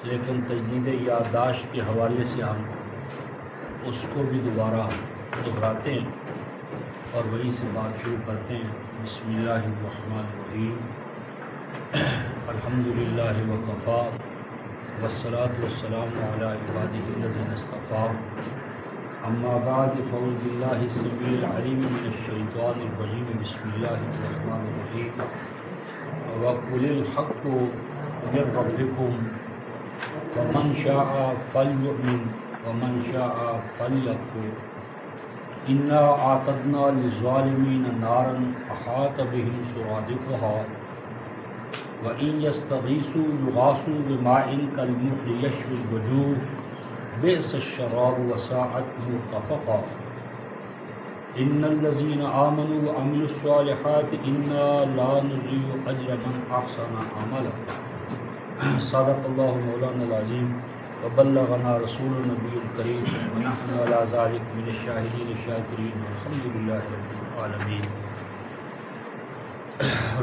لیکن تجدید یادداشت کے حوالے سے ہم اس کو بھی دوبارہ دہراتے ہیں اور وہی سے بات شروع کرتے ہیں۔ بسم اللہ الرحمن الرحیم، الحمدللہ وکفیٰ والصلاة والسلام علی عبادہ الذین اصطفیٰ، اما بعد فاعوذ باللہ السمیع العلیم من الشیطان الرجیم، بسم اللہ الرحمن الرحیم، وقل الحق من ربکم فمن شاء فلیؤمن ومن شاء فلیکفر انا اعتدنا للظالمین نارا احاط بهم سرادقها وَإِن يَسْتَغِيثُوا يُغَاثُوا بِمَاءٍ كَالْمُهْلِ يَشْوِي الْوُجُوهَ بِئْسَ الشَّرَابُ وَسَاءَتْ مُرْتَفَقًا إِنَّ الَّذِينَ آمَنُوا وَعَمِلُوا الصَّالِحَاتِ إِنَّا لَا نُضِيعُ أَجْرَ مَنْ أَحْسَنَ عَمَلًا۔ صدق اللہ مولانا العظیم وبلغنا رسول النبی الکریم ونحن علی ذلک من الشاہدین الشاکرین والحمدللہ رب العالمین۔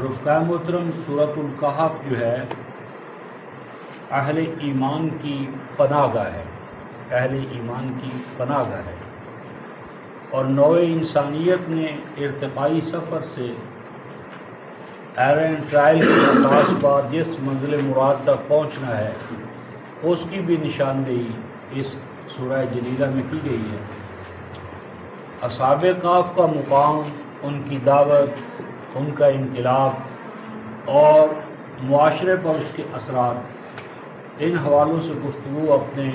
رفقائے محترم، سورۃ الکہف جو ہے اہل ایمان کی پناہ گاہ ہے، اہل ایمان کی پناہ گاہ ہے، اور نوع انسانیت نے ارتقائی سفر سے ایرر اینڈ ٹرائل کی اساس پر جس منزل مراد تک پہنچنا ہے اس کی بھی نشاندہی اس سورہ جلیلہ میں کی گئی ہے۔ اصحاب کہف کا مقام، ان کی دعوت، ان کا انقلاب اور معاشرے پر اس کے اثرات، ان حوالوں سے گفتگو اپنے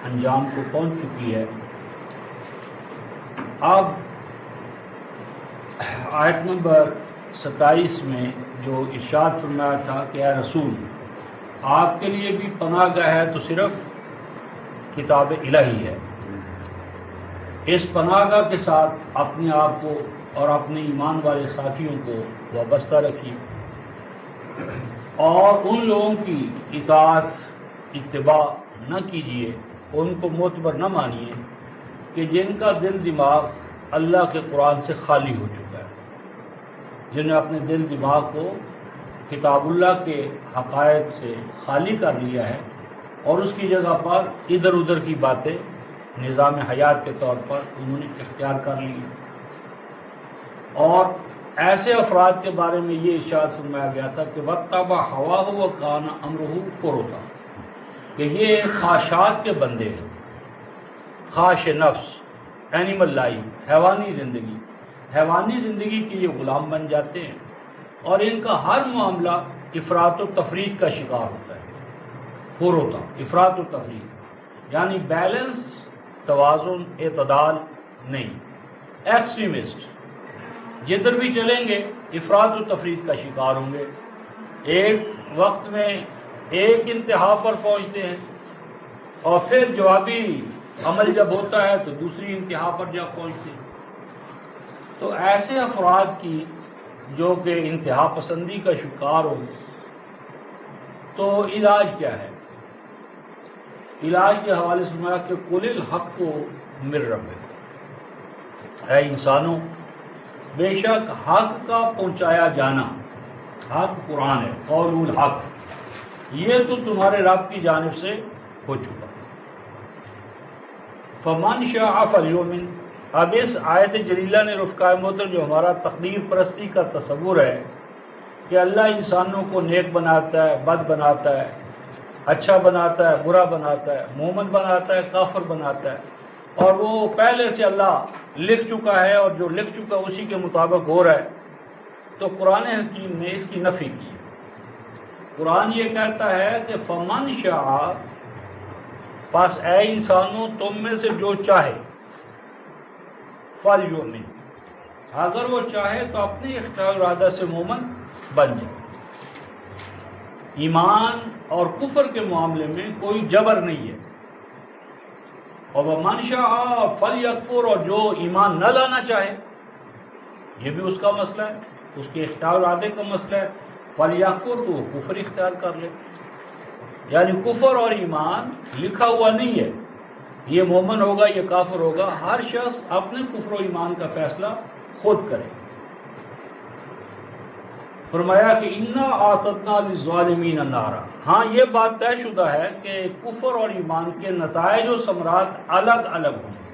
انجام کو پہنچ چکی ہے۔ اب آیت نمبر 27 میں جو ارشاد فرمایا تھا کہ اے رسول، آپ کے لیے بھی پناہ گاہ ہے تو صرف کتاب الہی ہے۔ اس پناہ گاہ کے ساتھ اپنے آپ کو اور اپنے ایمان والے ساتھیوں کو وابستہ رکھیے، اور ان لوگوں کی اطاعت اتباع نہ کیجیے، ان کو معتبر نہ مانیے کہ جن کا دل دماغ اللہ کے قرآن سے خالی ہو چکا ہے، جنہیں اپنے دل دماغ کو کتاب اللہ کے حقائق سے خالی کر لیا ہے اور اس کی جگہ پر ادھر ادھر کی باتیں نظام حیات کے طور پر انہوں نے اختیار کر لی۔ اور ایسے افراد کے بارے میں یہ ارشاد فرمایا گیا تھا کہ وَاتَّبَعَ هَوَاهُ وَكَانَ أَمْرُهُ فُرُطًا، کہ یہ خواہشات کے بندے ہیں، خواہش نفس، اینیمل لائف، حیوانی زندگی کے یہ غلام بن جاتے ہیں، اور ان کا ہر معاملہ افراط و تفریط کا شکار ہوتا ہے۔ فُرُطًا، افراط و تفریط یعنی بیلنس، توازن، اعتدال نہیں، ایکسٹریمسٹ، جدھر بھی چلیں گے افراد و تفرید کا شکار ہوں گے۔ ایک وقت میں ایک انتہا پر پہنچتے ہیں اور پھر جوابی عمل جب ہوتا ہے تو دوسری انتہا پر جب پہنچتے ہیں۔ تو ایسے افراد کی جو کہ انتہا پسندی کا شکار ہو، تو علاج کیا ہے؟ علاج کے حوالے سے فرمایا کہ قُلِ الْحَقُّ مِن رَبِّکُمْ، اے انسانوں، بے شک حق کا پہنچایا جانا، حق قرآن ہے، قول الحق، یہ تو تمہارے رب کی جانب سے ہو چکا۔ فمن شاء فلیؤمن، اب اس آیت جلیلہ نے رفقائے محترم جو ہمارا تقدیر پرستی کا تصور ہے کہ اللہ انسانوں کو نیک بناتا ہے، بد بناتا ہے، اچھا بناتا ہے، برا بناتا ہے، مومن بناتا ہے، کافر بناتا ہے، اور وہ پہلے سے اللہ لکھ چکا ہے اور جو لکھ چکا اسی کے مطابق ہو رہا ہے، تو قرآن حکیم نے اس کی نفی کی۔ قرآن یہ کہتا ہے کہ فمن شاء، پس اے انسانوں تم میں سے جو چاہے، فلیؤمن، اگر وہ چاہے تو اپنے اختیار ارادہ سے مومن بن جائے۔ ایمان اور کفر کے معاملے میں کوئی جبر نہیں ہے۔ اور وَمَنْ شَاءَ فَلْيَكْفُرْ، اور جو ایمان نہ لانا چاہے، یہ بھی اس کا مسئلہ ہے، اس کے اختیار ارادے کا مسئلہ ہے۔ فَلْيَكْفُرْ، تو وہ کفر اختیار کر لے، یعنی کفر اور ایمان لکھا ہوا نہیں ہے، یہ مومن ہوگا یہ کافر ہوگا، ہر شخص اپنے کفر و ایمان کا فیصلہ خود کرے۔ فرمایا کہ انا اعتدنا للظالمین نارا، ہاں یہ بات طے شدہ ہے کہ کفر اور ایمان کے نتائج و ثمرات الگ الگ ہوں گے۔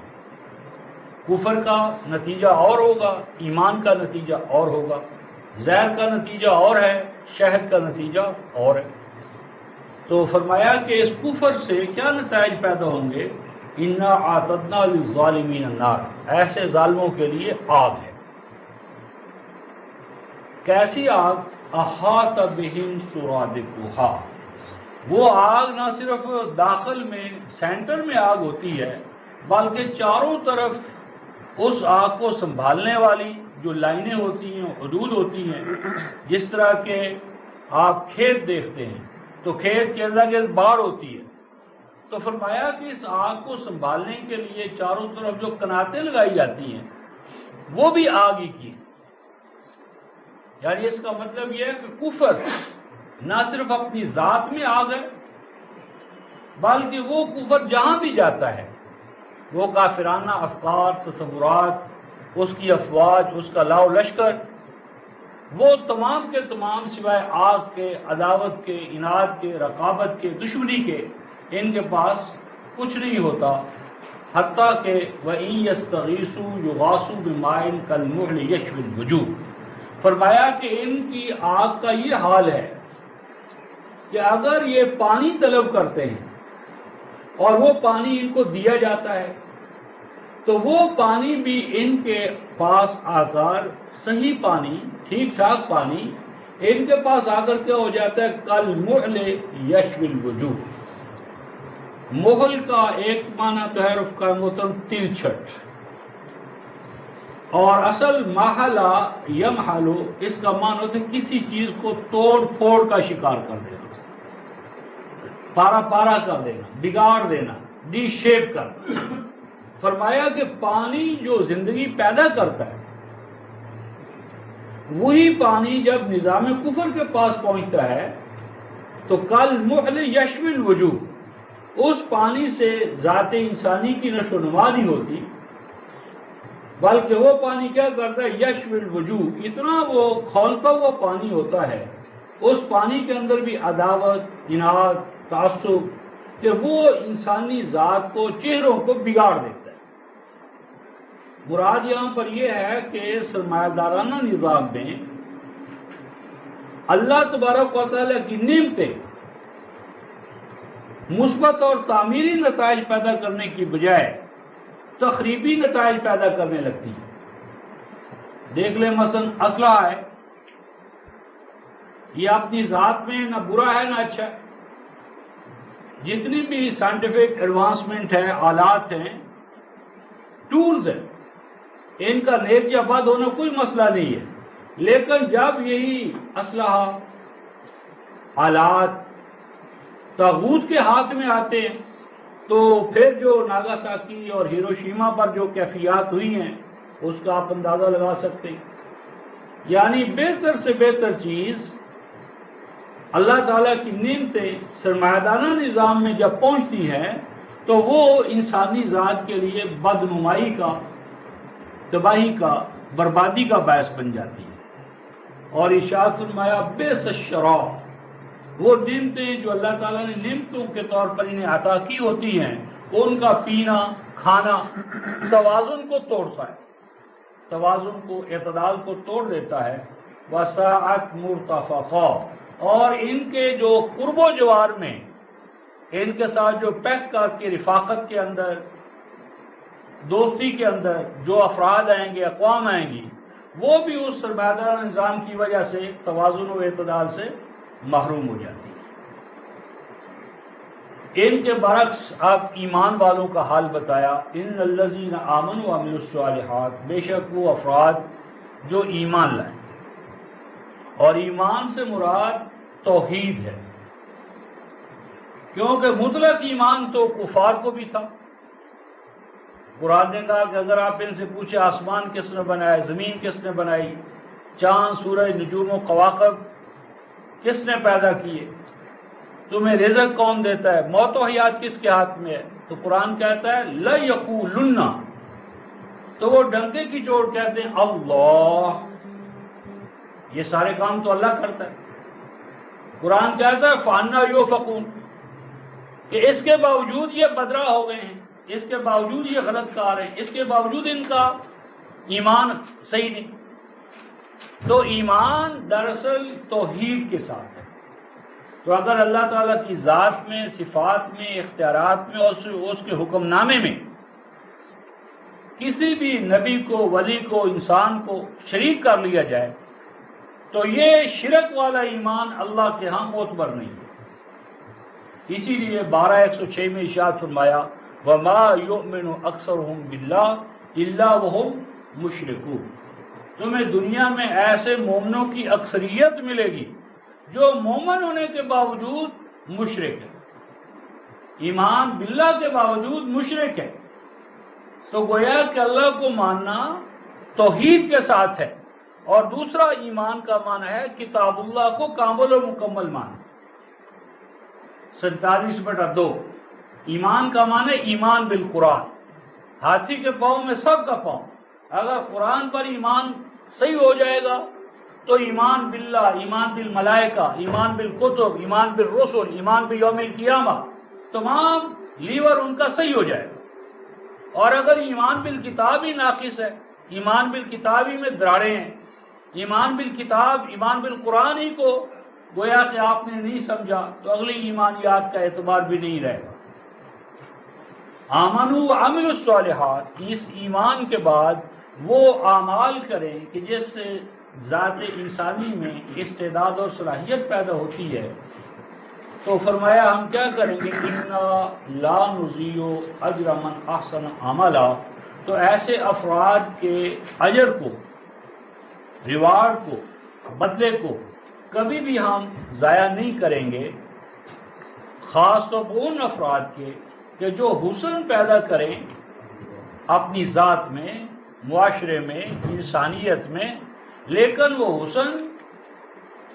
کفر کا نتیجہ اور ہوگا، ایمان کا نتیجہ اور ہوگا، زہر کا نتیجہ اور ہے، شہد کا نتیجہ اور ہے۔ تو فرمایا کہ اس کفر سے کیا نتائج پیدا ہوں گے؟ انا اعتدنا للظالمین النار، ایسے ظالموں کے لیے آگ ہے۔ کیسی آگ؟ احاط بہم سرادقها، وہ آگ نہ صرف داخل میں سینٹر میں آگ ہوتی ہے، بلکہ چاروں طرف اس آگ کو سنبھالنے والی جو لائنیں ہوتی ہیں، حدود ہوتی ہیں۔ جس طرح کہ آپ کھیت دیکھتے ہیں تو کھیت کے ارد گرد باڑ ہوتی ہے، تو فرمایا کہ اس آگ کو سنبھالنے کے لیے چاروں طرف جو کناتیں لگائی جاتی ہیں وہ بھی آگ ہی کی۔ یعنی اس کا مطلب یہ ہے کہ کفر نہ صرف اپنی ذات میں آگ ہے، بلکہ وہ کفر جہاں بھی جاتا ہے، وہ کافرانہ افکار، تصورات، اس کی افواج، اس کا لاؤ لشکر، وہ تمام کے تمام سوائے آگ کے، عداوت کے، اناد کے، رقابت کے، دشمنی کے، ان کے پاس کچھ نہیں ہوتا، حتیٰ کہ وَإِن يَسْتَغِيثُوا يُغَاثُوا بِمَاءٍ كَالْمُهْلِ يَشْوِي الْوُجُوهَ، فرمایا کہ ان کی آگ کا یہ حال ہے کہ اگر یہ پانی طلب کرتے ہیں اور وہ پانی ان کو دیا جاتا ہے تو وہ پانی بھی ان کے پاس آ کر، صحیح پانی، ٹھیک ٹھاک پانی ان کے پاس آ کر کیا ہو جاتا ہے؟ کالمحل یشوی الوجوہ۔ محل کا ایک معنی تو ہے رفقا محترم تلچھٹ، اور اصل محلہ یمحلو اس کا معنی ہوتا ہے کسی چیز کو توڑ پھوڑ کا شکار کر دینا، پارا پارا کر دینا، بگاڑ دینا، ڈی شیپ کرنا۔ فرمایا کہ پانی جو زندگی پیدا کرتا ہے، وہی پانی جب نظام کفر کے پاس پہنچتا ہے تو کل محل یشوی الوجوہ، اس پانی سے ذات انسانی کی نشو و نما نہیں ہوتی، بلکہ وہ پانی کیا کرتا ہے؟ یشوی الوجوہ، اتنا وہ کھولتا ہوا پانی ہوتا ہے، اس پانی کے اندر بھی عداوت، اناد، تعصب، کہ وہ انسانی ذات کو، چہروں کو بگاڑ دیتا ہے۔ مراد یہاں پر یہ ہے کہ سرمایہ دارانہ نظام میں اللہ تبارک و تعالیٰ کی نعمتیں مثبت اور تعمیری نتائج پیدا کرنے کی بجائے تخریبی نتائج پیدا کرنے لگتی ہیں۔ دیکھ لیں مثلا اسلحہ ہے، یہ اپنی ذات میں نہ برا ہے نہ اچھا ہے، جتنی بھی سائنٹیفک ایڈوانسمنٹ ہے، آلات ہیں، ٹولز ہیں، ان کا نیک یا بد ہونا کوئی مسئلہ نہیں ہے، لیکن جب یہی اسلحہ، آلات طاغوت کے ہاتھ میں آتے ہیں تو پھر جو ناگاساکی اور ہیروشیما پر جو کیفیات ہوئی ہیں اس کا آپ اندازہ لگا سکتے ہیں۔ یعنی بہتر سے بہتر چیز اللہ تعالیٰ کی نعمتیں سرمایہ دارانہ نظام میں جب پہنچتی ہیں تو وہ انسانی ذات کے لیے بدنمائی کا، تباہی کا، بربادی کا باعث بن جاتی ہے۔ اور ارشاد فرمایا بئس الشراب، وہ نعمتیں جو اللہ تعالیٰ نے نعمتوں کے طور پر انہیں عطا کی ہوتی ہیں، ان کا پینا، کھانا توازن کو توڑتا ہے، توازن کو، اعتدال کو توڑ دیتا ہے۔ وساعت مرتفقا، اور ان کے جو قرب و جوار میں ان کے ساتھ جو پیک کر کے رفاقت کے اندر، دوستی کے اندر جو افراد آئیں گے، اقوام آئیں گی، وہ بھی اس سرمایہ دار نظام کی وجہ سے توازن و اعتدال سے محروم ہو جاتی ہے۔ ان کے برعکس آپ ایمان والوں کا حال بتایا، ان الذین آمنوا وعملوا الصالحات، بے شک وہ افراد جو ایمان لائیں، اور ایمان سے مراد توحید ہے، کیونکہ مطلق ایمان تو کفار کو بھی تھا۔ قرآن نے کہا کہ اگر آپ ان سے پوچھے آسمان کس نے بنایا، زمین کس نے بنائی، چاند، سورج، نجوم و کواکب کس نے پیدا کیے، تمہیں رزق کون دیتا ہے، موت و حیات کس کے ہاتھ میں ہے، تو قرآن کہتا ہے لَيَقُولُنَّ، تو وہ ڈنکے کی چوٹ کہتے ہیں اللہ، یہ سارے کام تو اللہ کرتا ہے۔ قرآن کہتا ہے فَأَنَّىٰ يُؤْفَكُونَ، کہ اس کے باوجود یہ بدرا ہو گئے ہیں، اس کے باوجود یہ غلط کار ہیں، اس کے باوجود ان کا ایمان صحیح نہیں۔ تو ایمان دراصل توحید کے ساتھ ہے۔ تو اگر اللہ تعالیٰ کی ذات میں، صفات میں، اختیارات میں اور اس کے حکم نامے میں کسی بھی نبی کو، ولی کو، انسان کو شریک کر لیا جائے تو یہ شرک والا ایمان اللہ کے ہاں معتبر نہیں ہے۔ اسی لیے 12:106 میں ارشاد فرمایا وَمَا يُؤْمِنُ أَكْثَرُهُمْ بِاللَّهِ إِلَّا وَهُمْ مُشْرِكُونَ، تمہیں دنیا میں ایسے مومنوں کی اکثریت ملے گی جو مومن ہونے کے باوجود مشرک ہے، ایمان باللہ کے باوجود مشرک ہے۔ تو گویا کہ اللہ کو ماننا توحید کے ساتھ ہے، اور دوسرا ایمان کا معنی ہے کتاب اللہ کو کامل و مکمل ماننا۔ 47/2 ایمان کا معنی ہے ایمان بالقرآن، ہاتھی کے پاؤں میں سب کا پاؤں۔ اگر قرآن پر ایمان صحیح ہو جائے گا تو ایمان باللہ، ایمان بالملائکہ، ایمان بالکتب، ایمان بالرسل، ایمان بیوم القیامہ، تمام لیور ان کا صحیح ہو جائے گا۔ اور اگر ایمان بالکتاب ہی ناقص ہے، ایمان بالکتاب ہی میں دراڑیں ہیں، ایمان بالکتاب، ایمان بالقرآن ہی کو گویا کہ آپ نے نہیں سمجھا تو اگلی ایمانیات کا اعتبار بھی نہیں رہے گا۔ آمنوا وعملوا الصالحات، اس ایمان کے بعد وہ اعمال کریں کہ جس سے ذات انسانی میں استعداد اور صلاحیت پیدا ہوتی ہے۔ تو فرمایا ہم کیا کریں گے اِنَّا لَا نُضِيعُ أَجْرَ مَنْ أَحْسَنَ عَمَلًا، تو ایسے افراد کے اجر کو، ریوارڈ کو، بدلے کو کبھی بھی ہم ضائع نہیں کریں گے، خاص طور پر ان افراد کے کہ جو حسن پیدا کریں اپنی ذات میں، معاشرے میں، انسانیت میں، لیکن وہ حسن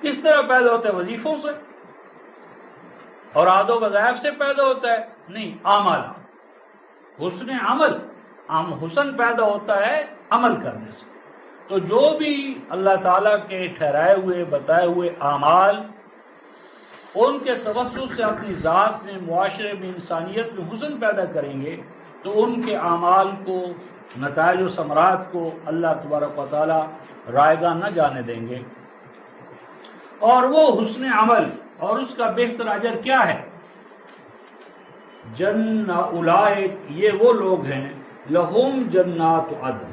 کس طرح پیدا ہوتا ہے؟ وظیفوں سے اور عاد و وظائف سے پیدا ہوتا ہے؟ نہیں، اعمال، حسن عمل، حسن پیدا ہوتا ہے عمل کرنے سے۔ تو جو بھی اللہ تعالیٰ کے ٹھہرائے ہوئے، بتائے ہوئے اعمال ان کے توسط سے اپنی ذات میں، معاشرے میں، انسانیت میں حسن پیدا کریں گے تو ان کے اعمال کو، نتائج و ثمرات کو اللہ تبارک و تعالیٰ رائگاں نہ جانے دیں گے۔ اور وہ حسن عمل اور اس کا بہتر اجر کیا ہے؟ اولئک، یہ وہ لوگ ہیں، لہم جنات عدن،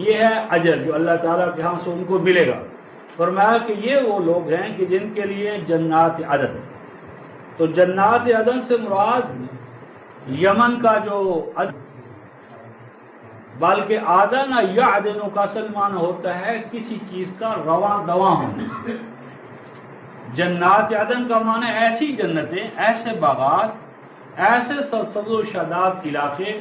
یہ ہے اجر جو اللہ تعالیٰ کے ہاں سے ان کو ملے گا۔ فرمایا کہ یہ وہ لوگ ہیں کہ جن کے لیے جنات عدن، تو جنات عدن سے مراد یمن کا جو بلکہ آدن یا عدنوں کا اصل معنی ہوتا ہے کسی چیز کا رواں دواں ہونا۔ جنات عدن کا معنی ایسی جنتیں، ایسے باغات، ایسے سرسبز و شاداب علاقے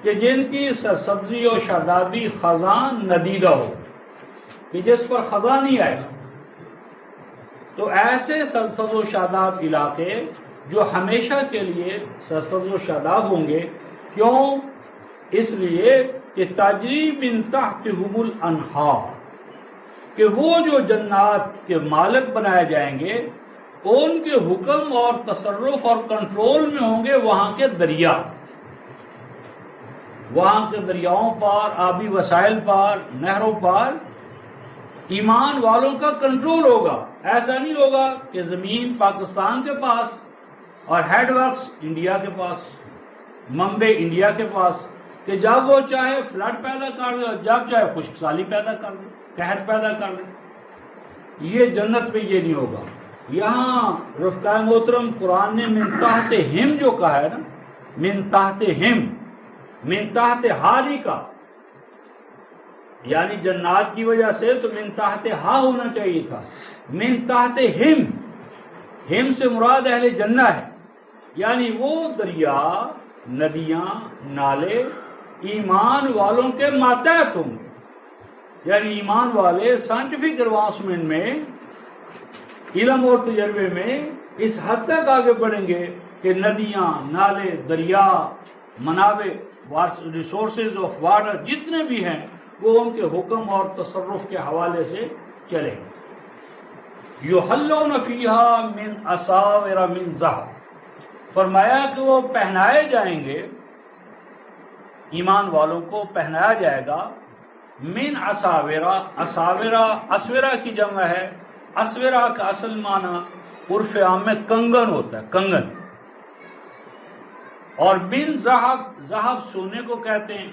کہ جن کی سرسبزی اور شادابی خزاں ندیدہ ہو، کہ جس پر خزاں نہیں آئے۔ تو ایسے سرسبز و شاداب علاقے جو ہمیشہ کے لیے سرسبز و شاداب ہوں گے، کیوں؟ اس لیے کہ تجری من تحتہم الانہار، کہ وہ جو جنات کے مالک بنائے جائیں گے ان کے حکم اور تصرف اور کنٹرول میں ہوں گے وہاں کے دریا، وہاں کے دریاؤں پر، آبی وسائل پر، نہروں پر ایمان والوں کا کنٹرول ہوگا۔ ایسا نہیں ہوگا کہ زمین پاکستان کے پاس اور ہیڈ ورکس انڈیا کے پاس، منبع انڈیا کے پاس، کہ جب وہ چاہے فلڈ پیدا کر دے اور جب چاہے خشک سالی پیدا کر دے، قحط پیدا کر دے۔ یہ جنت میں یہ نہیں ہوگا۔ یہاں رفقائے محترم قرآن نے من تحت ہم جو کہا ہے نا، من تحت ہم، من تحت حالی کا، یعنی جنات کی وجہ سے تو من تحت ہا ہونا چاہیے تھا، من تحت ہم سے مراد اہل جنہ ہے، یعنی وہ دریا، ندیاں، نالے ایمان والوں کے ماتحت ہوں گے۔ یعنی ایمان والے سائنٹیفک ایڈوانسمنٹ میں، علم اور تجربے میں اس حد تک آگے بڑھیں گے کہ ندیاں، نالے، دریا، منابع، ریسورسز آف واٹر جتنے بھی ہیں وہ ان کے حکم اور تصرف کے حوالے سے چلے گا. یحلون فیہا من اساور من ذہب، فرمایا کہ وہ پہنائے جائیں گے، ایمان والوں کو پہنایا جائے گا من اساورا. اساورا اسورا کی جمع ہے. اسورا کا اصل معنی عرف عام میں کنگن ہوتا ہے، کنگن. اور من ذہب، ذہب سونے کو کہتے ہیں.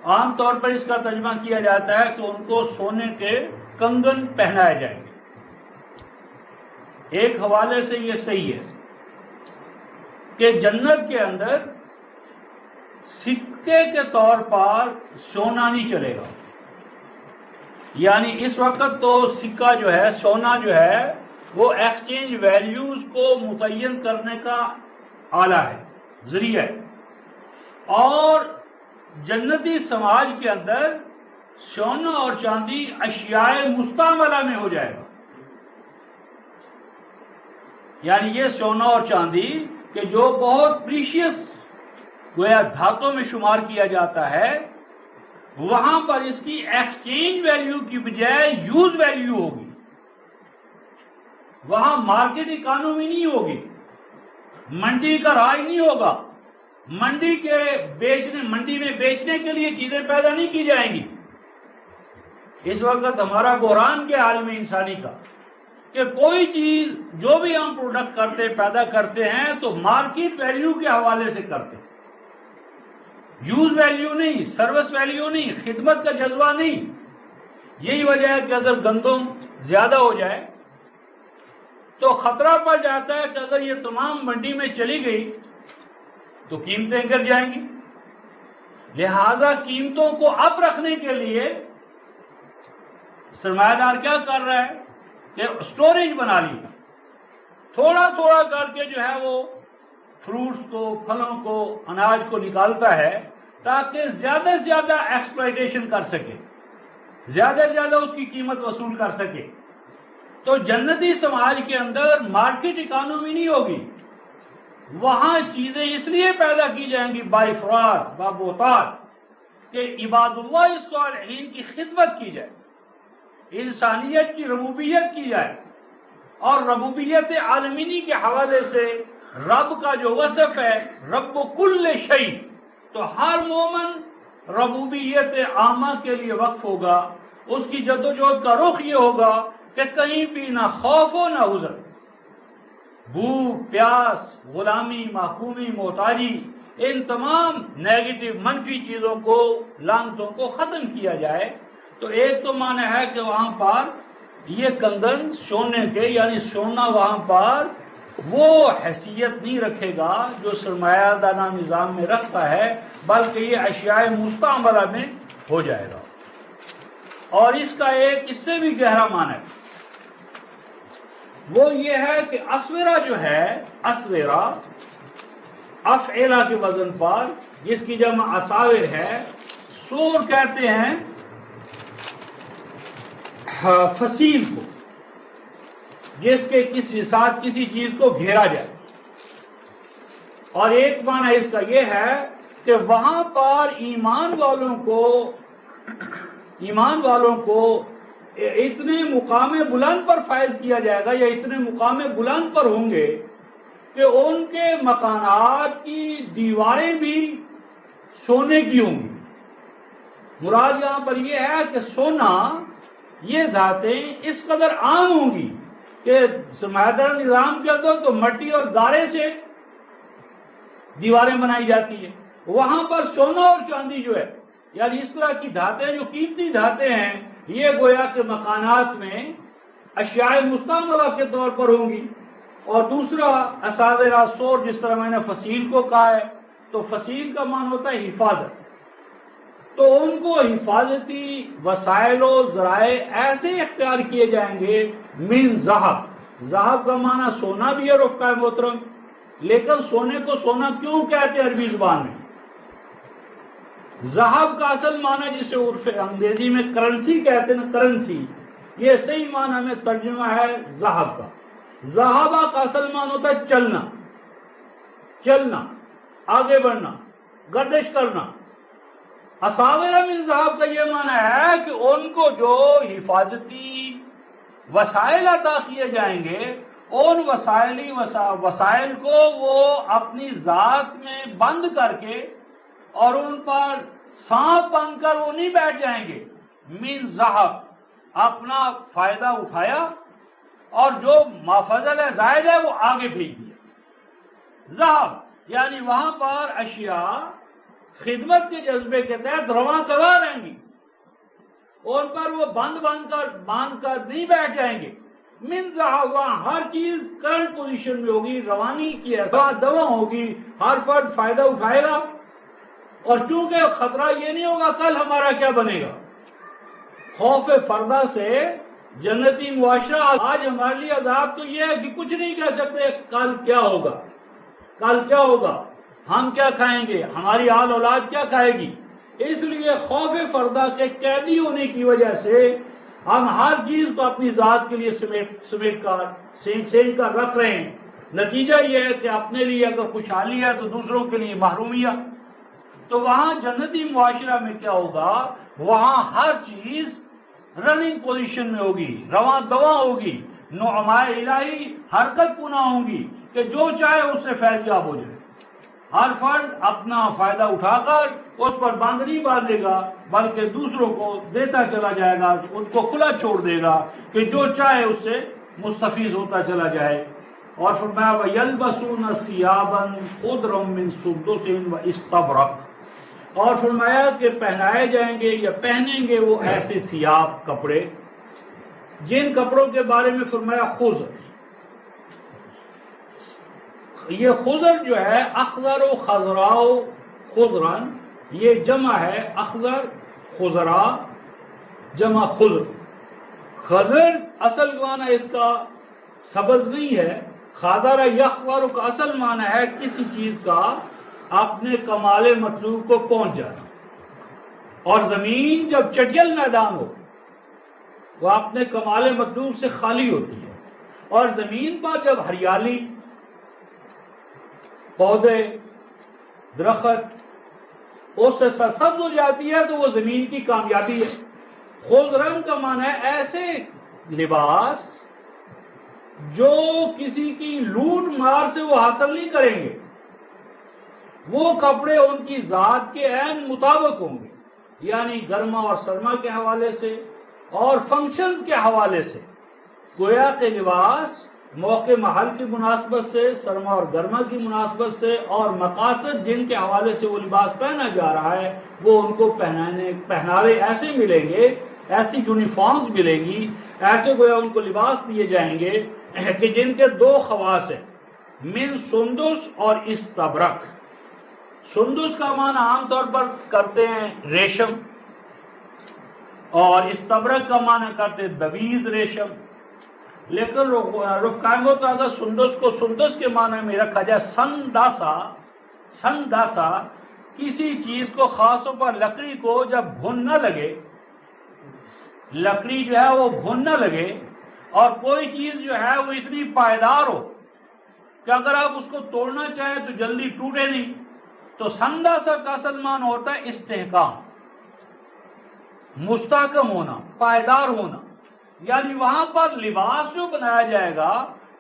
عام طور پر اس کا ترجمہ کیا جاتا ہے کہ ان کو سونے کے کنگن پہنائے جائیں گے. ایک حوالے سے یہ صحیح ہے کہ جنت کے اندر سکے کے طور پر سونا نہیں چلے گا. یعنی اس وقت تو سکہ جو ہے، سونا جو ہے، وہ ایکسچینج ویلیوز کو متعین کرنے کا آلہ ہے، ذریعہ ہے. اور جنتی سماج کے اندر سونا اور چاندی اشیاء مستعملہ میں ہو جائے گا. یعنی یہ سونا اور چاندی کہ جو بہت پریشیس گویا دھاتوں میں شمار کیا جاتا ہے، وہاں پر اس کی ایکسچینج ویلیو کی بجائے یوز ویلیو ہوگی. وہاں مارکیٹ اکانومی نہیں ہوگی، منڈی کا راج نہیں ہوگا. منڈی میں بیچنے کے لیے چیزیں پیدا نہیں کی جائیں گی. اس وقت ہمارا بحران کے عالم انسانی کا کہ کوئی چیز جو بھی ہم پروڈکٹ پیدا کرتے ہیں تو مارکیٹ ویلیو کے حوالے سے کرتے ہیں، یوز ویلیو نہیں، سروس ویلیو نہیں، خدمت کا جذبہ نہیں. یہی وجہ ہے کہ اگر گندم زیادہ ہو جائے تو خطرہ پڑ جاتا ہے کہ اگر یہ تمام منڈی میں چلی گئی تو قیمتیں گر جائیں گی. لہذا قیمتوں کو اپ رکھنے کے لیے سرمایہ دار کیا کر رہا ہے کہ سٹوریج بنا لی، تھوڑا تھوڑا کر کے جو ہے وہ فروٹس کو، پھلوں کو، اناج کو نکالتا ہے تاکہ زیادہ سے زیادہ ایکسپلائٹیشن کر سکے، زیادہ سے زیادہ اس کی قیمت وصول کر سکے. تو جنتی سماج کے اندر مارکیٹ اکانومی نہیں ہوگی. وہاں چیزیں اس لیے پیدا کی جائیں گی بافراد، بابوتاد، کہ عباد اللہ الصالحین کی خدمت کی جائے، انسانیت کی ربوبیت کی جائے. اور ربوبیت عالمینی کے حوالے سے رب کا جو وصف ہے رب کل شیء، تو ہر مومن ربوبیت عامہ کے لیے وقف ہوگا. اس کی جدوجہد کا رخ یہ ہوگا کہ کہیں بھی نہ خوف ہو نہ حزن، بھوک، پیاس، غلامی، محکومی، محتاجی، ان تمام نیگیٹو منفی چیزوں کو، لعنتوں کو ختم کیا جائے. تو ایک تو معنی ہے کہ وہاں پر یہ کنگن سونے کے، یعنی سونا وہاں پر وہ حیثیت نہیں رکھے گا جو سرمایہ دارانہ نظام میں رکھتا ہے، بلکہ یہ اشیاء مستعملہ میں ہو جائے گا. اور اس کا ایک اس سے بھی گہرا معنی ہے، وہ یہ ہے کہ اسورا جو ہے، اسورا افعلا کے وزن پر، جس کی جمع اساور ہے. سور کہتے ہیں فصیل کو، جس کے کسی ساتھ کسی چیز کو گھیرا جائے. اور ایک معنی اس کا یہ ہے کہ وہاں پر ایمان والوں کو اتنے مقام بلند پر فائز کیا جائے گا، یا اتنے مقام بلند پر ہوں گے کہ ان کے مکانات کی دیواریں بھی سونے کی ہوں گی. مراد یہاں پر یہ ہے کہ سونا، یہ دھاتیں اس قدر عام ہوں گی کہ سرمایہ دار نظام کے اندر تو مٹی اور گارے سے دیواریں بنائی جاتی ہیں. وہاں پر سونا اور چاندی جو ہے، یعنی اس طرح کی دھاتیں جو قیمتی دھاتیں ہیں، یہ گویا کہ مکانات میں اشیاء مستعملہ کے طور پر ہوں گی. اور دوسرا اساورا، سور، جس طرح میں نے فصیل کو کہا ہے، تو فصیل کا معنی ہوتا ہے حفاظت. تو ان کو حفاظتی وسائل و ذرائع ایسے اختیار کیے جائیں گے من ذہب. ذہب کا معنی سونا بھی ہے رفقہ محترم، لیکن سونے کو سونا کیوں کہتے ہیں عربی زبان میں؟ ذہب کا اصل معنی جسے عرف انگریزی میں کرنسی کہتے ہیں، کرنسی، یہ صحیح معنی میں ترجمہ ہے ذہب کا. ذہبہ کا اصل معنی ہوتا ہے چلنا، چلنا، آگے بڑھنا، گردش کرنا. اساورہ من ذہب کا یہ معنی ہے کہ ان کو جو حفاظتی وسائل عطا کیے جائیں گے، ان وسائل کو وہ اپنی ذات میں بند کر کے اور ان پر سانپ بن کر وہ نہیں بیٹھ جائیں گے۔ من ذہب، اپنا فائدہ اٹھایا اور جو مافضل زائد ہے وہ آگے بھیج دیا۔ ذہب یعنی وہاں پر اشیاء خدمت کے جذبے کے تحت رواں دوا رہیں گی، ان پر وہ باندھ کر نہیں بیٹھ جائیں گے۔ من ذہب، وہاں ہر چیز کرنٹ پوزیشن میں ہوگی، روانی کی ایسا دوا ہوگی، ہر فرد فائدہ اٹھائے گا، اور چونکہ خطرہ یہ نہیں ہوگا کل ہمارا کیا بنے گا۔ خوف فردہ سے جنتی معاشرہ، آج ہمارے لیے عذاب تو یہ ہے کہ کچھ نہیں کہہ سکتے کل کیا ہوگا، کل کیا ہوگا، ہم کیا کھائیں گے، ہماری آل اولاد کیا کھائے گی۔ اس لیے خوف فردہ کے قیدی ہونے کی وجہ سے ہم ہر چیز کو اپنی ذات کے لیے سمیٹ کر رکھ رہے ہیں۔ نتیجہ یہ ہے کہ اپنے لیے اگر خوشحالی ہے تو دوسروں کے لیے محرومیہ۔ تو وہاں جنتی معاشرہ میں کیا ہوگا، وہاں ہر چیز رننگ پوزیشن میں ہوگی، رواں دواں ہوگی، نعمائے الہی حرکت پونا ہوں گی کہ جو چاہے اس سے فیض یاب ہو جائے۔ ہر فرد اپنا فائدہ اٹھا کر اس پر بند نہیں باندھے گا، بلکہ دوسروں کو دیتا چلا جائے گا، ان کو کھلا چھوڑ دے گا کہ جو چاہے اس سے مستفیض ہوتا چلا جائے۔ اور فرمایا وَيَلْبَسُونَ ثِيَابًا خُضْرًا مِّن سُندُسٍ وَإِسْتَبْرَقٍ، اور فرمایا کہ پہنائے جائیں گے یا پہنیں گے وہ ایسے سیاب کپڑے جن کپڑوں کے بارے میں فرمایا خضر۔ یہ خضر جو ہے اخضر و خضراء خضرن، یہ جمع ہے اخضر خضراء جمع خضر۔ خضر اصل معنی اس کا سبز نہیں ہے، خضر یخضر کا اصل معنی ہے کسی چیز کا اپنے کمال مطلوب کو پہنچ جانا۔ اور زمین جب چٹیل میدان ہو وہ اپنے کمال مطلوب سے خالی ہوتی ہے، اور زمین پر جب ہریالی، پودے، درخت اس سے سرسبز ہو جاتی ہے تو وہ زمین کی کامیابی ہے۔ خضرن کا معنی ہے ایسے لباس جو کسی کی لوٹ مار سے وہ حاصل نہیں کریں گے، وہ کپڑے ان کی ذات کے عین مطابق ہوں گے، یعنی گرما اور سرما کے حوالے سے اور فنکشنز کے حوالے سے۔ گویا کے لباس موقع محل کی مناسبت سے، سرما اور گرما کی مناسبت سے، اور مقاصد جن کے حوالے سے وہ لباس پہنا جا رہا ہے وہ ان کو پہناوے ایسے ملیں گے، ایسی یونیفارمز ملیں گی، ایسے گویا ان کو لباس دیے جائیں گے کہ جن کے دو خواص ہیں، من سندس اور استبرق۔ سندس کا معنی عام طور پر کرتے ہیں ریشم، اور استبرق کا معنی کرتے ہیں دویز ریشم، لیکن رفقائم ہوتا اگر سندس کو سندس کے معنی میں رکھا جائے، سنداسا کسی چیز کو خاص طور پر لکڑی کو جب بھن نہ لگے، لکڑی جو ہے وہ بھن نہ لگے اور کوئی چیز جو ہے وہ اتنی پائیدار ہو کہ اگر آپ اس کو توڑنا چاہیں تو جلدی ٹوٹے نہیں، تو سنداسا کا اصل معنی ہوتا ہے استحکام، مستحکم ہونا، پائیدار ہونا۔ یعنی وہاں پر لباس جو بنایا جائے گا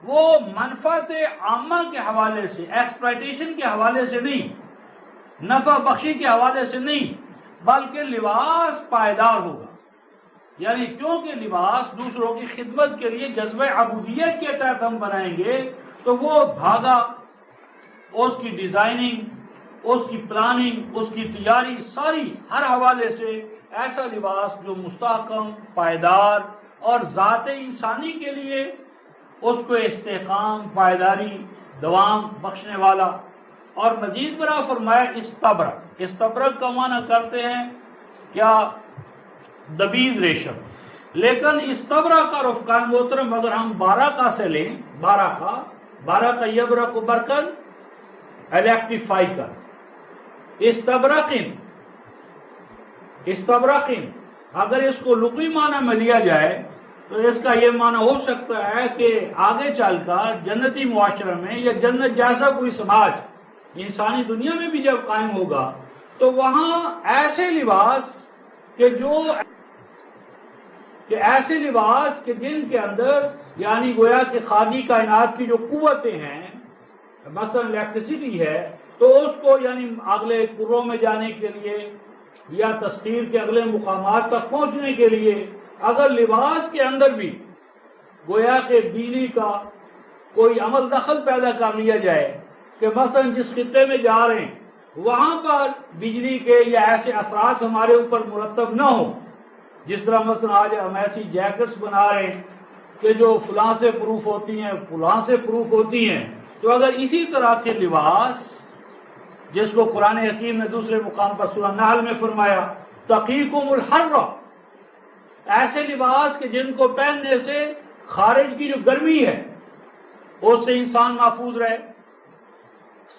وہ منفعت عامہ کے حوالے سے، ایکسپلائٹیشن کے حوالے سے نہیں، نفع بخشی کے حوالے سے نہیں، بلکہ لباس پائیدار ہوگا۔ یعنی کیونکہ لباس دوسروں کی خدمت کے لیے جذبہ عبودیت کے تحت ہم بنائیں گے تو وہ دھاگا، اس کی ڈیزائننگ، اس کی پلاننگ، اس کی تیاری، ساری ہر حوالے سے ایسا لباس جو مستحکم، پائیدار اور ذات انسانی کے لیے اس کو استحکام، پائیداری، دوام بخشنے والا۔ اور مزید برآں فرمایا استبرق۔ استبرق کا معنی کرتے ہیں کیا؟ دبیز ریشم۔ لیکن استبرق کا رفقان محترم اگر ہم بارہ سے لیں، بارہ کا یبرق برقن، الیکٹریفائی کر، استبرقن اگر اس کو لغوی معنی میں لیا جائے تو اس کا یہ معنی ہو سکتا ہے کہ آگے چل کر جنتی معاشرہ میں یا جنت جیسا کوئی سماج انسانی دنیا میں بھی جب قائم ہوگا تو وہاں ایسے لباس کہ جن کے اندر یعنی گویا کہ خالی کائنات کی جو قوتیں ہیں، مثلا الیکٹریسٹی ہے، تو اس کو یعنی اگلے کروں میں جانے کے لیے یا تسخیر کے اگلے مقامات تک پہنچنے کے لیے اگر لباس کے اندر بھی گویا کہ بجلی کا کوئی عمل دخل پیدا کر لیا جائے کہ مثلا جس خطے میں جا رہے ہیں وہاں پر بجلی کے یا ایسے اثرات ہمارے اوپر مرتب نہ ہوں، جس طرح مثلا آج ہم ایسی جیکٹس بنا رہے ہیں کہ جو فلاں سے پروف ہوتی ہیں، فلاں سے پروف ہوتی ہیں، تو اگر اسی طرح کے لباس جس کو قرآن حکیم نے دوسرے مقام پر سورہ نحل میں فرمایا تقیکم الحر، ایسے لباس کہ جن کو پہننے سے خارج کی جو گرمی ہے اس سے انسان محفوظ رہے،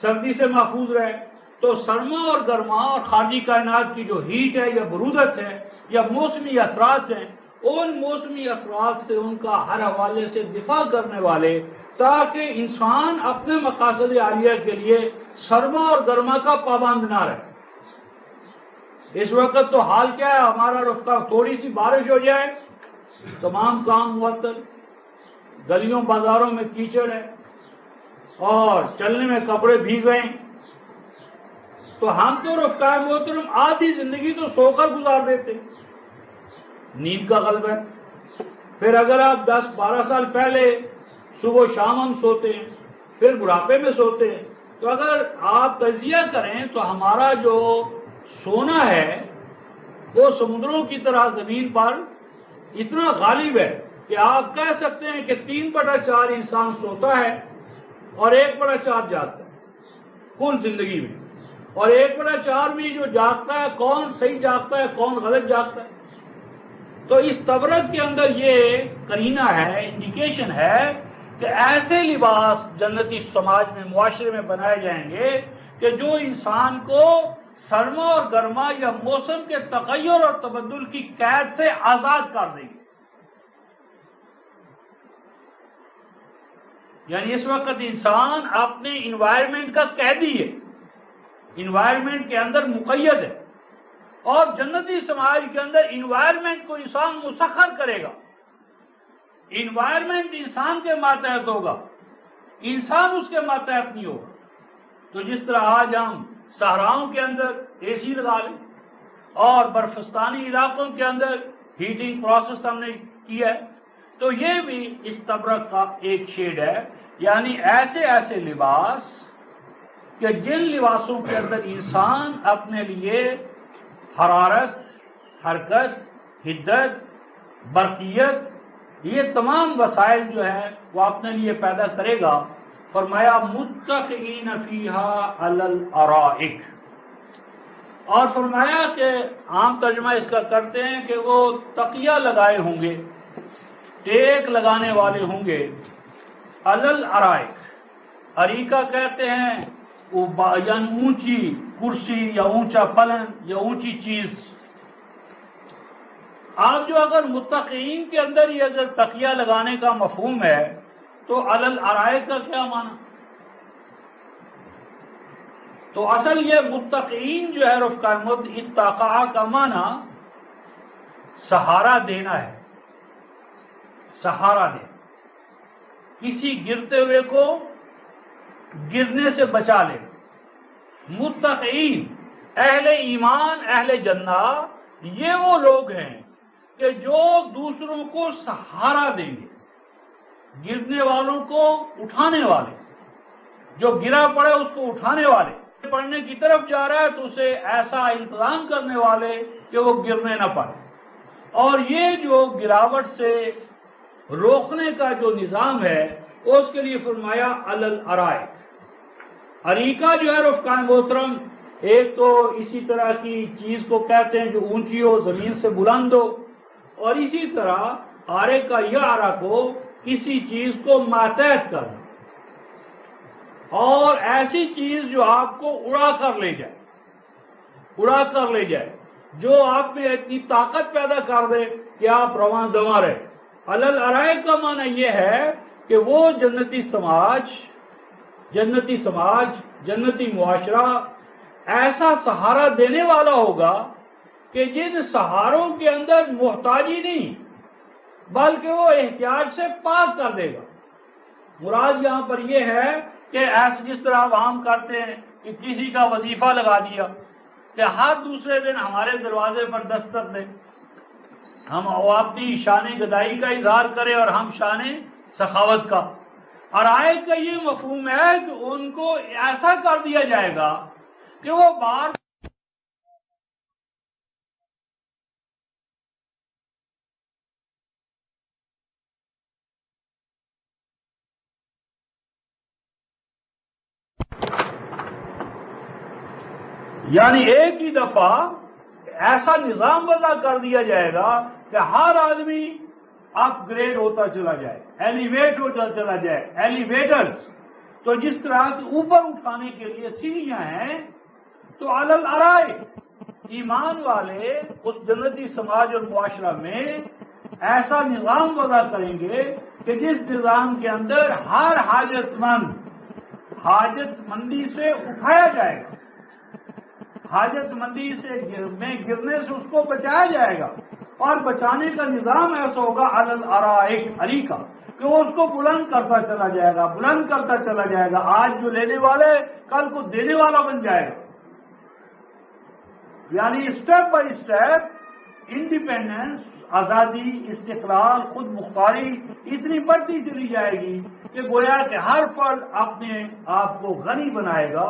سردی سے محفوظ رہے، تو سرما اور گرما اور خارجی کائنات کی جو ہیٹ ہے یا برودت ہے یا موسمی اثرات ہیں، ان موسمی اثرات سے ان کا ہر حوالے سے دفاع کرنے والے، تاکہ انسان اپنے مقاصد عالیہ کے لیے سرما اور گرما کا پابند نہ رہے۔ اس وقت تو حال کیا ہے ہمارا رفتہ، تھوڑی سی بارش ہو جائے تمام کام معطل، گلیوں بازاروں میں کیچڑ ہے اور چلنے میں کپڑے بھیگ گئے، تو ہم تو رفتہ محترم آدھی زندگی تو سو کر گزار دیتے، نیند کا غلبہ ہے۔ پھر اگر آپ 10-12 سال پہلے صبح و شام ہم سوتے ہیں، پھر بڑھاپے میں سوتے ہیں، تو اگر آپ تجزیہ کریں تو ہمارا جو سونا ہے وہ سمندروں کی طرح زمین پر اتنا غالب ہے کہ آپ کہہ سکتے ہیں کہ 3/4 انسان سوتا ہے اور 1/4 جاگتا ہے کل زندگی میں، اور 1/4 بھی جو جاگتا ہے کون صحیح جاگتا ہے کون غلط جاگتا ہے۔ تو اس تبرک کے اندر یہ قرینہ ہے، انڈیکیشن ہے کہ ایسے لباس جنتی سماج میں، معاشرے میں بنائے جائیں گے کہ جو انسان کو سرما اور گرما یا موسم کے تغیر اور تبدل کی قید سے آزاد کر دیں گے۔ یعنی اس وقت انسان اپنے انوائرمنٹ کا قیدی ہے، انوائرمنٹ کے اندر مقید ہے، اور جنتی سماج کے اندر انوائرمنٹ کو انسان مسخر کرے گا، انوائرمنٹ انسان کے ماتحت ہوگا، انسان اس کے ماتحت نہیں ہوگا۔ تو جس طرح آج ہم صحراؤں کے اندر اے سی لگا لیں اور برفستانی علاقوں کے اندر ہیٹنگ پروسیس ہم نے کیا ہے، تو یہ بھی اس تبرک کا ایک شیڈ ہے، یعنی ایسے لباس کہ جن لباسوں کے اندر انسان اپنے لیے حرارت، حرکت، حدت، برقیت، یہ تمام وسائل جو ہیں وہ اپنے لیے پیدا کرے گا۔ فرمایا متکئین فیہا علی الارائک، اور فرمایا کہ عام ترجمہ اس کا کرتے ہیں کہ وہ تکیہ لگائے ہوں گے، ٹیک لگانے والے ہوں گے، علی الارائک، اریکہ کہتے ہیں وہ یعنی اونچی کرسی یا اونچا پلنگ یا اونچی چیز۔ آپ جو اگر متقین کے اندر ہی اگر تکیہ لگانے کا مفہوم ہے تو علی الارائک کا کیا معنی؟ تو اصل یہ متقین جو ہے رفقا اتقاء کا معنی سہارا دینا ہے، سہارا دینا، کسی گرتے ہوئے کو گرنے سے بچا لے۔ متقین اہل ایمان، اہل جنہ، یہ وہ لوگ ہیں کہ جو دوسروں کو سہارا دیں گے، گرنے والوں کو اٹھانے والے، جو گرا پڑے اس کو اٹھانے والے، پڑھنے کی طرف جا رہا ہے تو اسے ایسا انتظام کرنے والے کہ وہ گرنے نہ پڑے۔ اور یہ جو گراوٹ سے روکنے کا جو نظام ہے اس کے لیے فرمایا علی الارائک۔ اریکہ جو ہے رفقان محترم ایک تو اسی طرح کی چیز کو کہتے ہیں جو اونچی ہو، زمین سے بلند ہو، اور اسی طرح آرے کا یہ آرا کو کسی چیز کو ماتحت کرنا، اور ایسی چیز جو آپ کو اڑا کر لے جائے، اڑا کر لے جائے، جو آپ میں اتنی طاقت پیدا کر دے کہ آپ رواں دواں رہے۔ علی الارائک کا معنی یہ ہے کہ وہ جنتی سماج، جنتی معاشرہ ایسا سہارا دینے والا ہوگا کہ جن سہاروں کے اندر محتاجی نہیں بلکہ وہ احتیاج سے پاک کر دے گا۔ مراد یہاں پر یہ ہے کہ ایسے جس طرح آپ عام کرتے ہیں کہ کسی کا وظیفہ لگا دیا کہ ہر دوسرے دن ہمارے دروازے پر دستک دے، ہم اپنی شان گدائی کا اظہار کریں اور ہم شان سخاوت کا۔ اور آیت کا یہ مفہوم ہے کہ ان کو ایسا کر دیا جائے گا کہ وہ بار یعنی ایک ہی دفعہ ایسا نظام وضع کر دیا جائے گا کہ ہر آدمی اپ گریڈ ہوتا چلا جائے، ایلیویٹ ہوتا چلا جائے، ایلیویٹرز۔ تو جس طرح کے اوپر اٹھانے کے لیے سیڑھیاں ہیں، تو علی الارائک ایمان والے اس جنتی سماج اور معاشرہ میں ایسا نظام وضع کریں گے کہ جس نظام کے اندر ہر حاجت مندی سے اٹھایا جائے گا، حاجت مندی میں گرنے سے اس کو بچایا جائے گا، اور بچانے کا نظام ایسا ہوگا علی الارائک علی کا کہ وہ اس کو بلند کرتا چلا جائے گا، بلند کرتا چلا جائے گا۔ آج جو لینے والا ہے کل کو دینے والا بن جائے گا۔ یعنی اسٹیپ بائی اسٹیپ انڈیپینڈنس، آزادی، استقلال، خود مختاری اتنی بڑھتی چلی جائے گی کہ گویا کہ ہر فرد اپنے آپ کو غنی بنائے گا،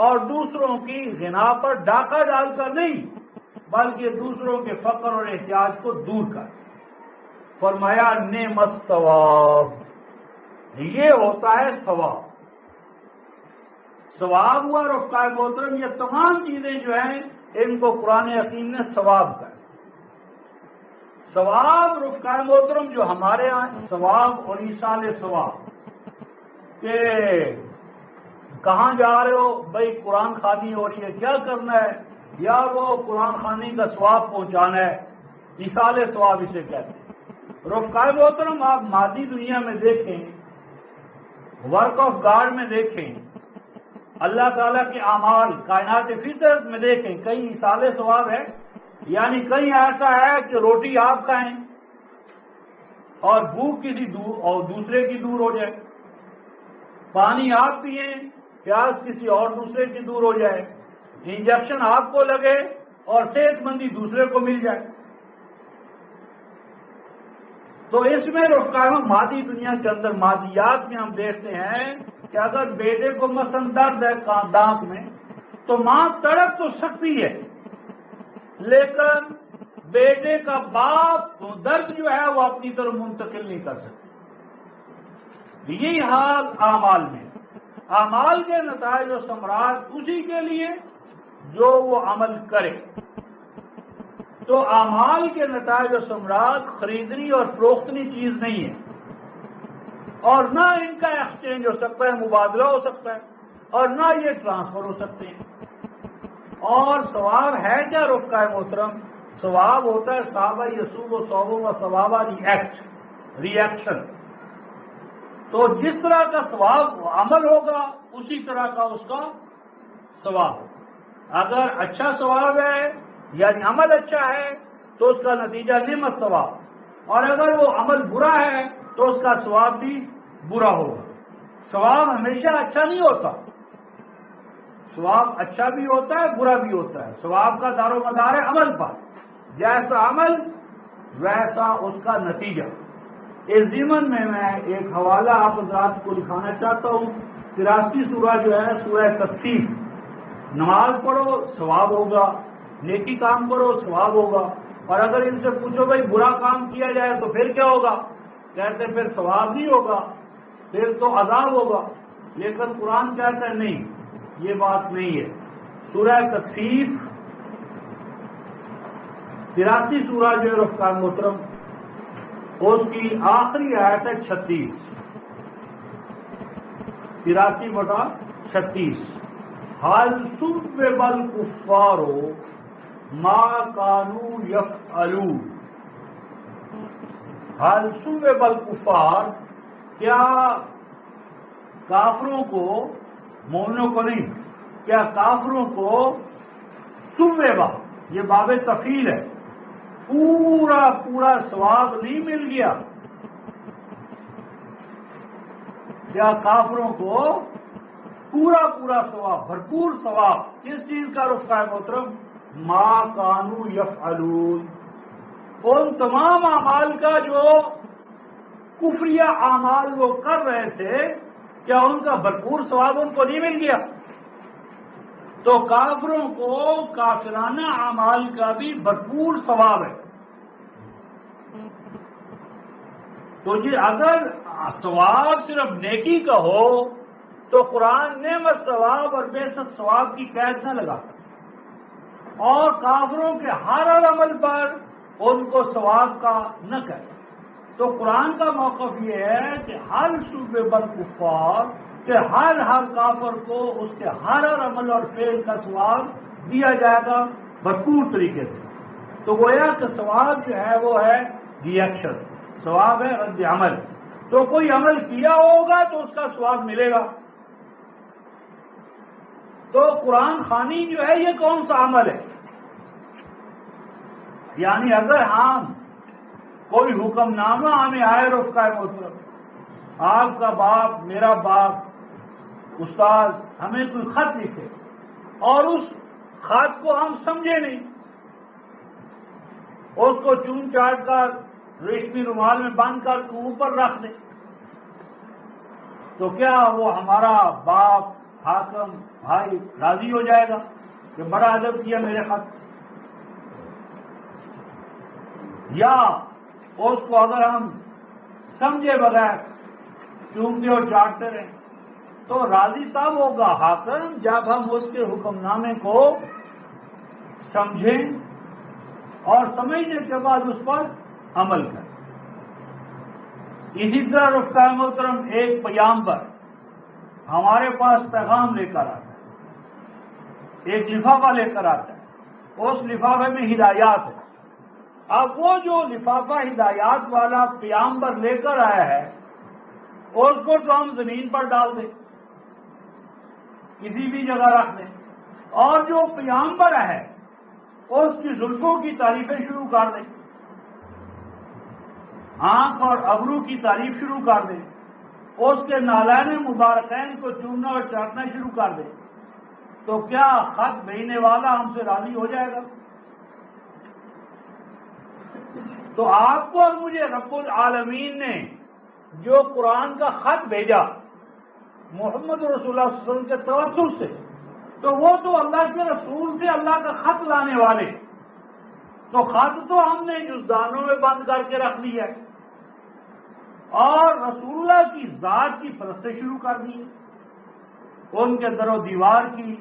اور دوسروں کی غنا پر ڈاکہ ڈال کر نہیں بلکہ دوسروں کے فقر اور احتیاج کو دور کر۔ فرمایا نعم الثواب، یہ ہوتا ہے ثواب۔ ثواب ہوا رفقائے محترم، یہ تمام چیزیں جو ہیں ان کو قرآن حکیم نے ثواب کہا۔ ثواب رفقائے محترم جو ہمارے ہاں ثواب اور ایصال ثواب کہ کہاں جا رہے ہو بھائی، قرآن خوانی ہو رہی ہے، کیا کرنا ہے، یا وہ قرآن خوانی کا ثواب پہنچانا ہے، ایصال ثواب اسے کہتے ہیں۔ رفقائے محترم آپ مادی دنیا میں دیکھیں، ورک آف گاڈ میں دیکھیں، اللہ تعالیٰ کے اعمال کائنات فطرت میں دیکھیں، کہیں ایصال ثواب ہے؟ یعنی کہیں ایسا ہے کہ روٹی آپ کھائیں اور بھوک کسی اور دوسرے کی دور ہو جائے، پانی آپ پئیں، پیاس کسی اور دوسرے کی دور ہو جائے، انجیکشن آپ کو لگے اور صحت مندی دوسرے کو مل جائے۔ تو اس میں رفقائے مادی دنیا کے اندر مادیات میں ہم دیکھتے ہیں کہ اگر بیٹے کو مثلا درد ہے دانت میں تو ماں تڑپ تو سکتی ہے، لیکن بیٹے کا باپ درد جو ہے وہ اپنی طرف منتقل نہیں کر سکتا۔ یہی حال اعمال میں، اعمال کے نتائج و ثمرات اسی کے لیے جو وہ عمل کرے۔ تو اعمال کے نتائج و ثمرات خریدنی اور فروختنی چیز نہیں ہے، اور نہ ان کا ایکسچینج ہو سکتا ہے، مبادلہ ہو سکتا ہے، اور نہ یہ ٹرانسفر ہو سکتے ہیں۔ اور ثواب ہے کیا رفقائے محترم؟ ثواب ہوتا ہے صحابہ یسوب و صوب و ثوابہ ری ایکشن۔ تو جس طرح کا ثواب عمل ہوگا اسی طرح کا اس کا ثواب۔ اگر اچھا ثواب ہے یعنی عمل اچھا ہے تو اس کا نتیجہ نعم الثواب، اور اگر وہ عمل برا ہے تو اس کا ثواب بھی برا ہوگا۔ ثواب ہمیشہ اچھا نہیں ہوتا، ثواب اچھا بھی ہوتا ہے برا بھی ہوتا ہے۔ ثواب کا دار و مدار ہے عمل پر، جیسا عمل ویسا اس کا نتیجہ۔ اس ضمن میں ایک حوالہ آپ حضرات کو دکھانا چاہتا ہوں۔ 83 سورہ جو ہے سورہ تطفیف۔ نماز پڑھو ثواب ہوگا، نیکی کام کرو ثواب ہوگا، اور اگر ان سے پوچھو بھائی برا کام کیا جائے تو پھر کیا ہوگا، کہتے پھر ثواب نہیں ہوگا، پھر تو عذاب ہوگا۔ لیکن قرآن کہتا ہے نہیں، یہ بات نہیں ہے۔ سورہ تطفیف 83 سورہ جو ہے رفقائے محترم، اس کی آخری آیت ہے 36، 83/36۔ حَلْ ثُوِّبَ الْكُفَّارُ مَا كَانُوا يَفْعَلُونَ۔ حَلْ ثُوِّبَ الْكُفَّارُ، کیا کافروں کو، مومنوں کو نہیں، کیا کافروں کو سویبا، یہ باب تفیل ہے، پورا پورا ثواب نہیں مل گیا؟ کیا کافروں کو پورا پورا ثواب، بھرپور ثواب کس چیز کا رفقہ محترم؟ ما کانوا یفعلون، ان تمام اعمال کا جو کفریہ اعمال وہ کر رہے تھے، کیا ان کا بھرپور ثواب ان کو نہیں مل گیا؟ تو کافروں کو کافرانہ اعمال کا بھی بھرپور ثواب ہے۔ تو جی اگر ثواب صرف نیکی کا ہو تو قرآن نعمت ثواب اور بیست ثواب کی قید نہ لگاتا، اور کافروں کے ہر عمل پر ان کو ثواب کا نہ کہے۔ تو قرآن کا موقف یہ ہے کہ ہر صوبے بالکفار، کہ ہر کافر کو اس کے ہر عمل اور فعل کا ثواب دیا جائے گا بھرپور طریقے سے۔ تو گویا کہ ثواب جو ہے وہ ہے ری ایکشن، ثواب ہے رد عمل۔ تو کوئی عمل کیا ہوگا تو اس کا ثواب ملے گا۔ تو قرآن خوانی جو ہے یہ کون سا عمل ہے؟ یعنی اگر ہم کوئی حکم نامہ ہمیں آئے رفقہ محترم، آپ کا باپ، میرا باپ، استاد ہمیں کوئی خط لکھے اور اس خط کو ہم سمجھے نہیں، اس کو چون چاٹ کر ریشمی رومال میں باندھ کر اوپر رکھ دیں، تو کیا وہ ہمارا باپ، حاکم، بھائی راضی ہو جائے گا کہ بڑا ادب کیا میرے خط؟ یا اس کو اگر ہم سمجھے بغیر چومتے اور چاٹتے رہیں تو راضی تب ہوگا حاکم جب ہم اس کے حکم نامے کو سمجھیں اور سمجھنے کے بعد اس پر عمل کریں۔ اسی طرح رفقہ محترم ایک پیغمبر ہمارے پاس پیغام لے کر آتا ہے، ایک لفافہ لے کر آتا ہے، اس لفافے میں ہدایات ہے۔ اب وہ جو لفافہ ہدایات والا پیغمبر لے کر آیا ہے اس کو تو ہم زمین پر ڈال دیں، کسی بھی جگہ رکھ دیں، اور جو پیغمبر ہے اس کی زلفوں کی تعریفیں شروع کر دیں، آنکھ اور ابرو کی تعریف شروع کر دیں، اس کے نالین مبارکین کو چومنا اور چاٹنا شروع کر دیں، تو کیا خط بھیجنے والا ہم سے راضی ہو جائے گا؟ تو آپ کو اور مجھے رب العالمین نے جو قرآن کا خط بھیجا محمد رسول اللہ صلی اللہ علیہ وسلم کے توسل سے، تو وہ تو اللہ کے رسول سے اللہ کا خط لانے والے، تو خط تو ہم نے جزدانوں میں بند کر کے رکھ لیا ہے اور رسول اللہ کی ذات کی پرستش شروع کر دی، ان کے در و دیوار کی،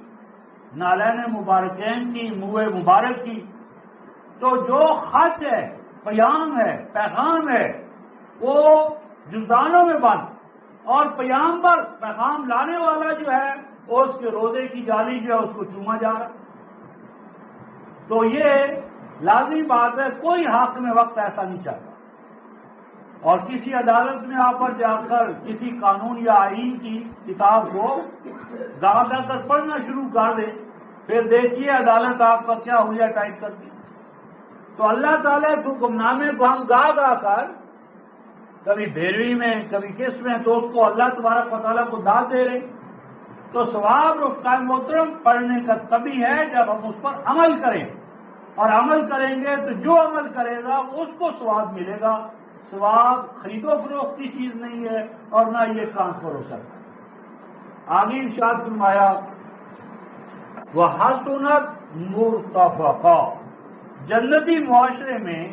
نالین مبارکین کی، منہ مبارک کی۔ تو جو خط ہے، پیام ہے، پیغام ہے، وہ جزدانوں میں بند، اور پیغمبر پیغام لانے والا جو ہے اس کے روزے کی جالی جو ہے اس کو چوما جا رہا۔ تو یہ لازمی بات ہے، کوئی حاکم وقت ایسا نہیں چاہتا، اور کسی عدالت میں آپ پر جا کر کسی قانون یا آئین کی کتاب کو گا کر پڑھنا شروع کر دے، پھر دیکھیے عدالت آپ کا کیا ہولیا ٹائپ کرتی۔ تو اللہ تعالیٰ کے حکم نامے کو ہم گا کر کبھی بھیروی میں کبھی کس میں، تو اس کو اللہ تبارک و تعالیٰ کو داد دے رہے۔ تو ثواب رفقہ محترم پڑھنے کا تبھی ہے جب ہم اس پر عمل کریں، اور عمل کریں گے تو جو عمل کرے گا اس کو ثواب ملے گا۔ ثواب خرید و فروخت کی چیز نہیں ہے اور نہ یہ ٹرانسفر ہو سکتا۔ آگے ارشاد فرمایا وَحَسُنَتْ مُرْتَفَقًا، جنتی معاشرے میں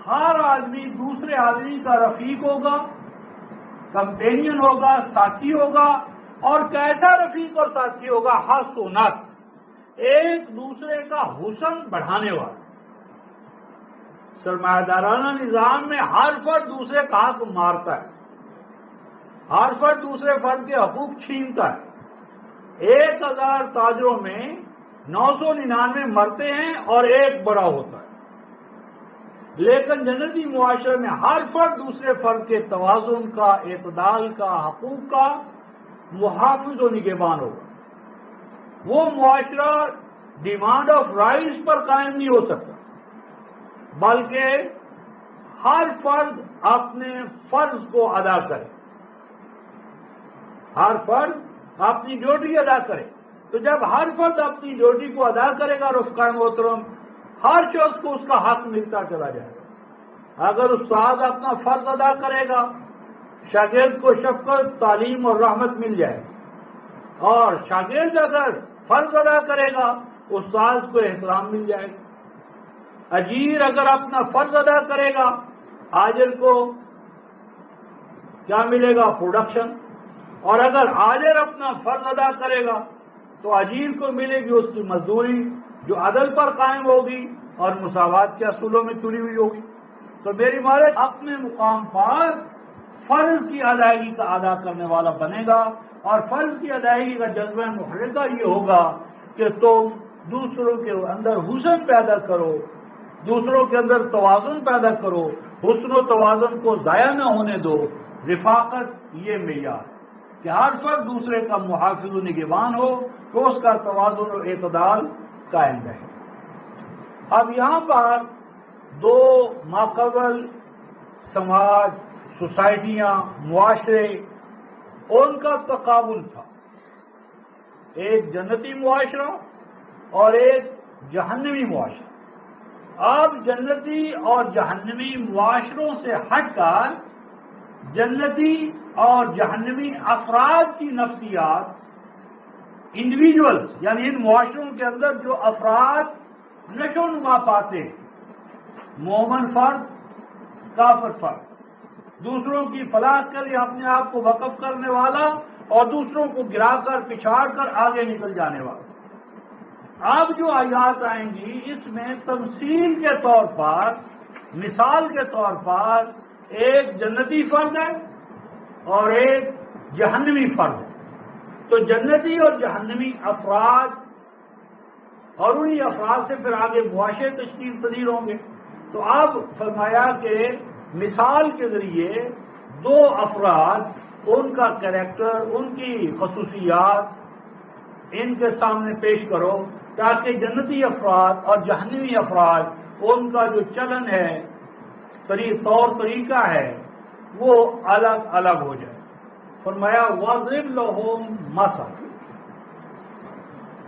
ہر آدمی دوسرے آدمی کا رفیق ہوگا، کمپینین ہوگا، ساتھی ہوگا، اور کیسا رفیق اور ساتھی ہوگا؟ حسنت، ایک دوسرے کا حسن بڑھانے والا۔ سرمایہ دارانہ نظام میں ہر فرد دوسرے کا حق مارتا ہے، ہر فرد دوسرے فرد کے حقوق چھینتا ہے۔ 1000 تاجروں میں 999 مرتے ہیں اور ایک بڑا ہوتا ہے، لیکن جنتی معاشرے میں ہر فرد دوسرے فرد کے توازن کا، اعتدال کا، حقوق کا محافظ و نگہبان ہوگا۔ وہ معاشرہ ڈیمانڈ آف رائٹس پر قائم نہیں ہو سکتا، بلکہ ہر فرد اپنے فرض کو ادا کرے، ہر فرد اپنی ڈیوٹی ادا کرے۔ تو جب ہر فرد اپنی ڈیوٹی کو ادا کرے گا رفقائے محترم، ہر شخص کو اس کا حق ملتا چلا جائے گا۔ اگر استاد اپنا فرض ادا کرے گا، شاگرد کو شفقت، تعلیم اور رحمت مل جائے گا، اور شاگرد اگر فرض ادا کرے گا استاد کو احترام مل جائے گا۔ اجیر اگر اپنا فرض ادا کرے گا، آجر کو کیا ملے گا؟ پروڈکشن۔ اور اگر آجر اپنا فرض ادا کرے گا تو اجیر کو ملے گی اس کی مزدوری، جو عدل پر قائم ہوگی اور مساوات کے اصولوں میں تلی ہوئی ہوگی۔ تو میری مالک اپنے مقام پر فرض کی ادائیگی کا ادا کرنے والا بنے گا، اور فرض کی ادائیگی کا جذبہ محرکہ یہ ہوگا کہ تم دوسروں کے اندر حسن پیدا کرو، دوسروں کے اندر توازن پیدا کرو، حسن و توازن کو ضائع نہ ہونے دو۔ رفاقت یہ معیار کہ ہر فرد دوسرے کا محافظ و نگہبان ہو، تو اس کا توازن و اعتدال قائم رہے۔ اب یہاں پر دو ماقبل سماج، سوسائٹیاں، معاشرے، ان کا تقابل تھا، ایک جنتی معاشرہ اور ایک جہنمی معاشرہ۔ اب جنتی اور جہنمی معاشروں سے ہٹ کر جنتی اور جہنمی افراد کی نفسیات، انڈیویجولز، یعنی ان معاشروں کے اندر جو افراد نشو و نما پاتے ہیں، مومن فرد، کافر فرد، دوسروں کی فلاح کے لیے اپنے آپ کو وقف کرنے والا اور دوسروں کو گرا کر پچھاڑ کر آگے نکل جانے والا۔ اب جو آیات آئیں گی اس میں تمثیل کے طور پر، مثال کے طور پر ایک جنتی فرد ہے اور ایک جہنمی فرد ہے۔ تو جنتی اور جہنمی افراد، اور انہی افراد سے پھر آگے معاشرے تشکیل پذیر ہوں گے۔ تو اب فرمایا کہ مثال کے ذریعے دو افراد، ان کا کریکٹر، ان کی خصوصیات ان کے سامنے پیش کرو، تاکہ جنتی افراد اور جہنمی افراد، ان کا جو چلن ہے، طور طریقہ ہے، وہ الگ الگ ہو جائے۔ فرمایا واضرب لہم مثلا،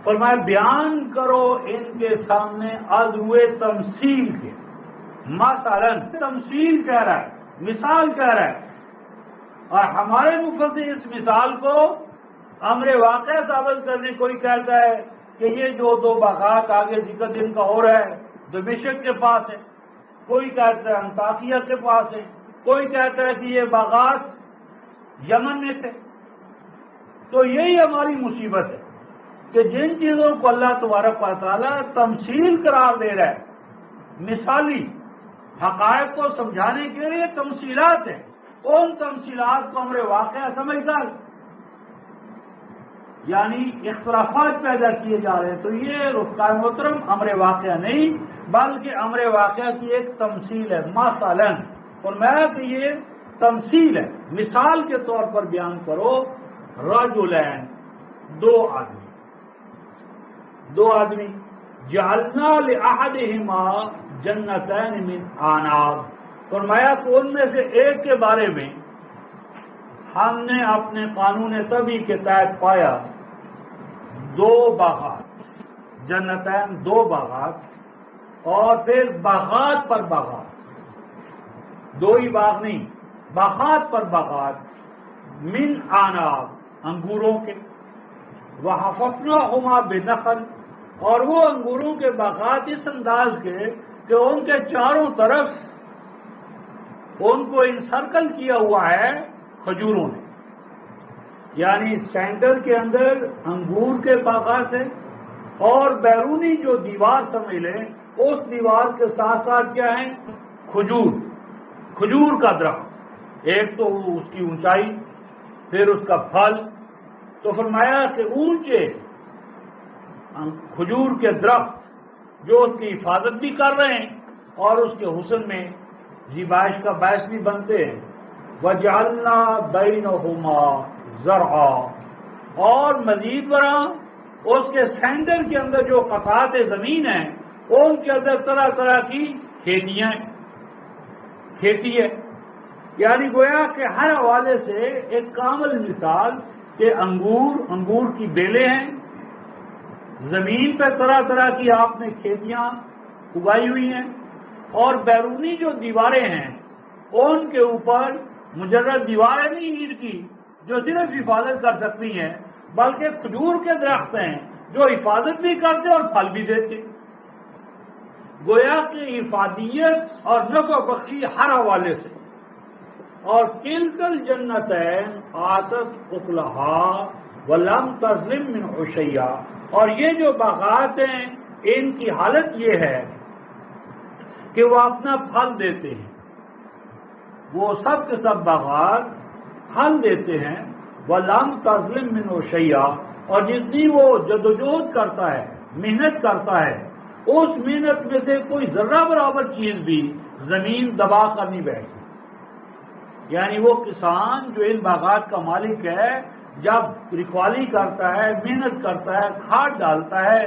فرمایا بیان کرو ان کے سامنے از ہوئے تمثیل کے، مثلا تمثیل کہہ رہا ہے، مثال کہہ رہا ہے، اور ہمارے مفسر اس مثال کو امر واقع ثابت کرنے، کوئی کہتا ہے کہ یہ جو دو باغات آگے ذکر دن کا ہو رہا ہے دمشق کے پاس ہے، کوئی کہتا ہے انطاکیہ کے پاس ہے، کوئی کہتا ہے کہ یہ باغات یمن میں تھے۔ تو یہی ہماری مصیبت ہے کہ جن چیزوں کو اللہ تبارک و تعالیٰ تمثیل قرار دے رہا ہے، مثالی حقائق کو سمجھانے کے لیے تمثیلات ہیں، ان تمثیلات کو امر واقعہ سمجھ کر یعنی اختلافات پیدا کیے جا رہے ہیں۔ تو یہ رفقائے محترم امر واقعہ نہیں، بلکہ امر واقعہ کی ایک تمثیل ہے۔ مثلا فرمایا کہ یہ تمثیل ہے، مثال کے طور پر بیان کرو، رجلین، دو آدمی، جعلنا لأحدہما جنتین من اعناب، فرمایا کہ ان میں سے ایک کے بارے میں ہم نے اپنے قانون طبی کے تحت پایا دو باغات، جنتین دو باغات، اور پھر باغات پر باغات، دو ہی باغ نہیں، باغات پر باغات، من اعناب، انگوروں کے، وحففناہما بنخل، اور وہ انگوروں کے باغات اس انداز کے کہ ان کے چاروں طرف ان کو انسرکل کیا ہوا ہے کھجوروں نے، یعنی سینٹر کے اندر انگور کے باغات ہیں، اور بیرونی جو دیوار سمجھ لیں، اس دیوار کے ساتھ ساتھ کیا ہیں؟ کھجور کا درخت، ایک تو اس کی اونچائی، پھر اس کا پھل۔ تو فرمایا کہ اونچے کھجور کے درخت جو اس کی حفاظت بھی کر رہے ہیں اور اس کے حسن میں زیبائش کا باعث بھی بنتے ہیں۔ وَجَعَلْنَا بَيْنَهُمَا زَرْعًا، اور مزید برآں اس کے سینٹر کے اندر جو قطعات زمین ہیں ان کے اندر طرح طرح کی کھیتی ہے، یعنی گویا کہ ہر حوالے سے ایک کامل مثال کہ انگور کی بیلیں ہیں، زمین پہ طرح طرح کی آپ نے کھیتیاں اگائی ہوئی ہیں، اور بیرونی جو دیواریں ہیں ان کے اوپر مجرد دیواریں نہیں اینٹ کی جو صرف حفاظت کر سکتی ہیں، بلکہ کھجور کے درخت ہیں جو حفاظت بھی کرتے اور پھل بھی دیتے۔ گویا کہ افادیت اور نفع بخشی ہر حوالے سے۔ اور تلک الجنتین آتت اکلہا ولم تظلم منہ شیئا، اور یہ جو باغات ہیں ان کی حالت یہ ہے کہ وہ اپنا پھل دیتے ہیں، وہ سب کے سب باغات پھل دیتے ہیں، وَلَمْ تَظْلِمْ مِنْهُ شَيْئًا، اور جتنی وہ جدوجہد کرتا ہے، محنت کرتا ہے، اس محنت میں سے کوئی ذرہ برابر چیز بھی زمین دبا کر نہیں بیٹھتی۔ یعنی وہ کسان جو ان باغات کا مالک ہے، جب رکھوالی کرتا ہے، محنت کرتا ہے، کھاد ڈالتا ہے،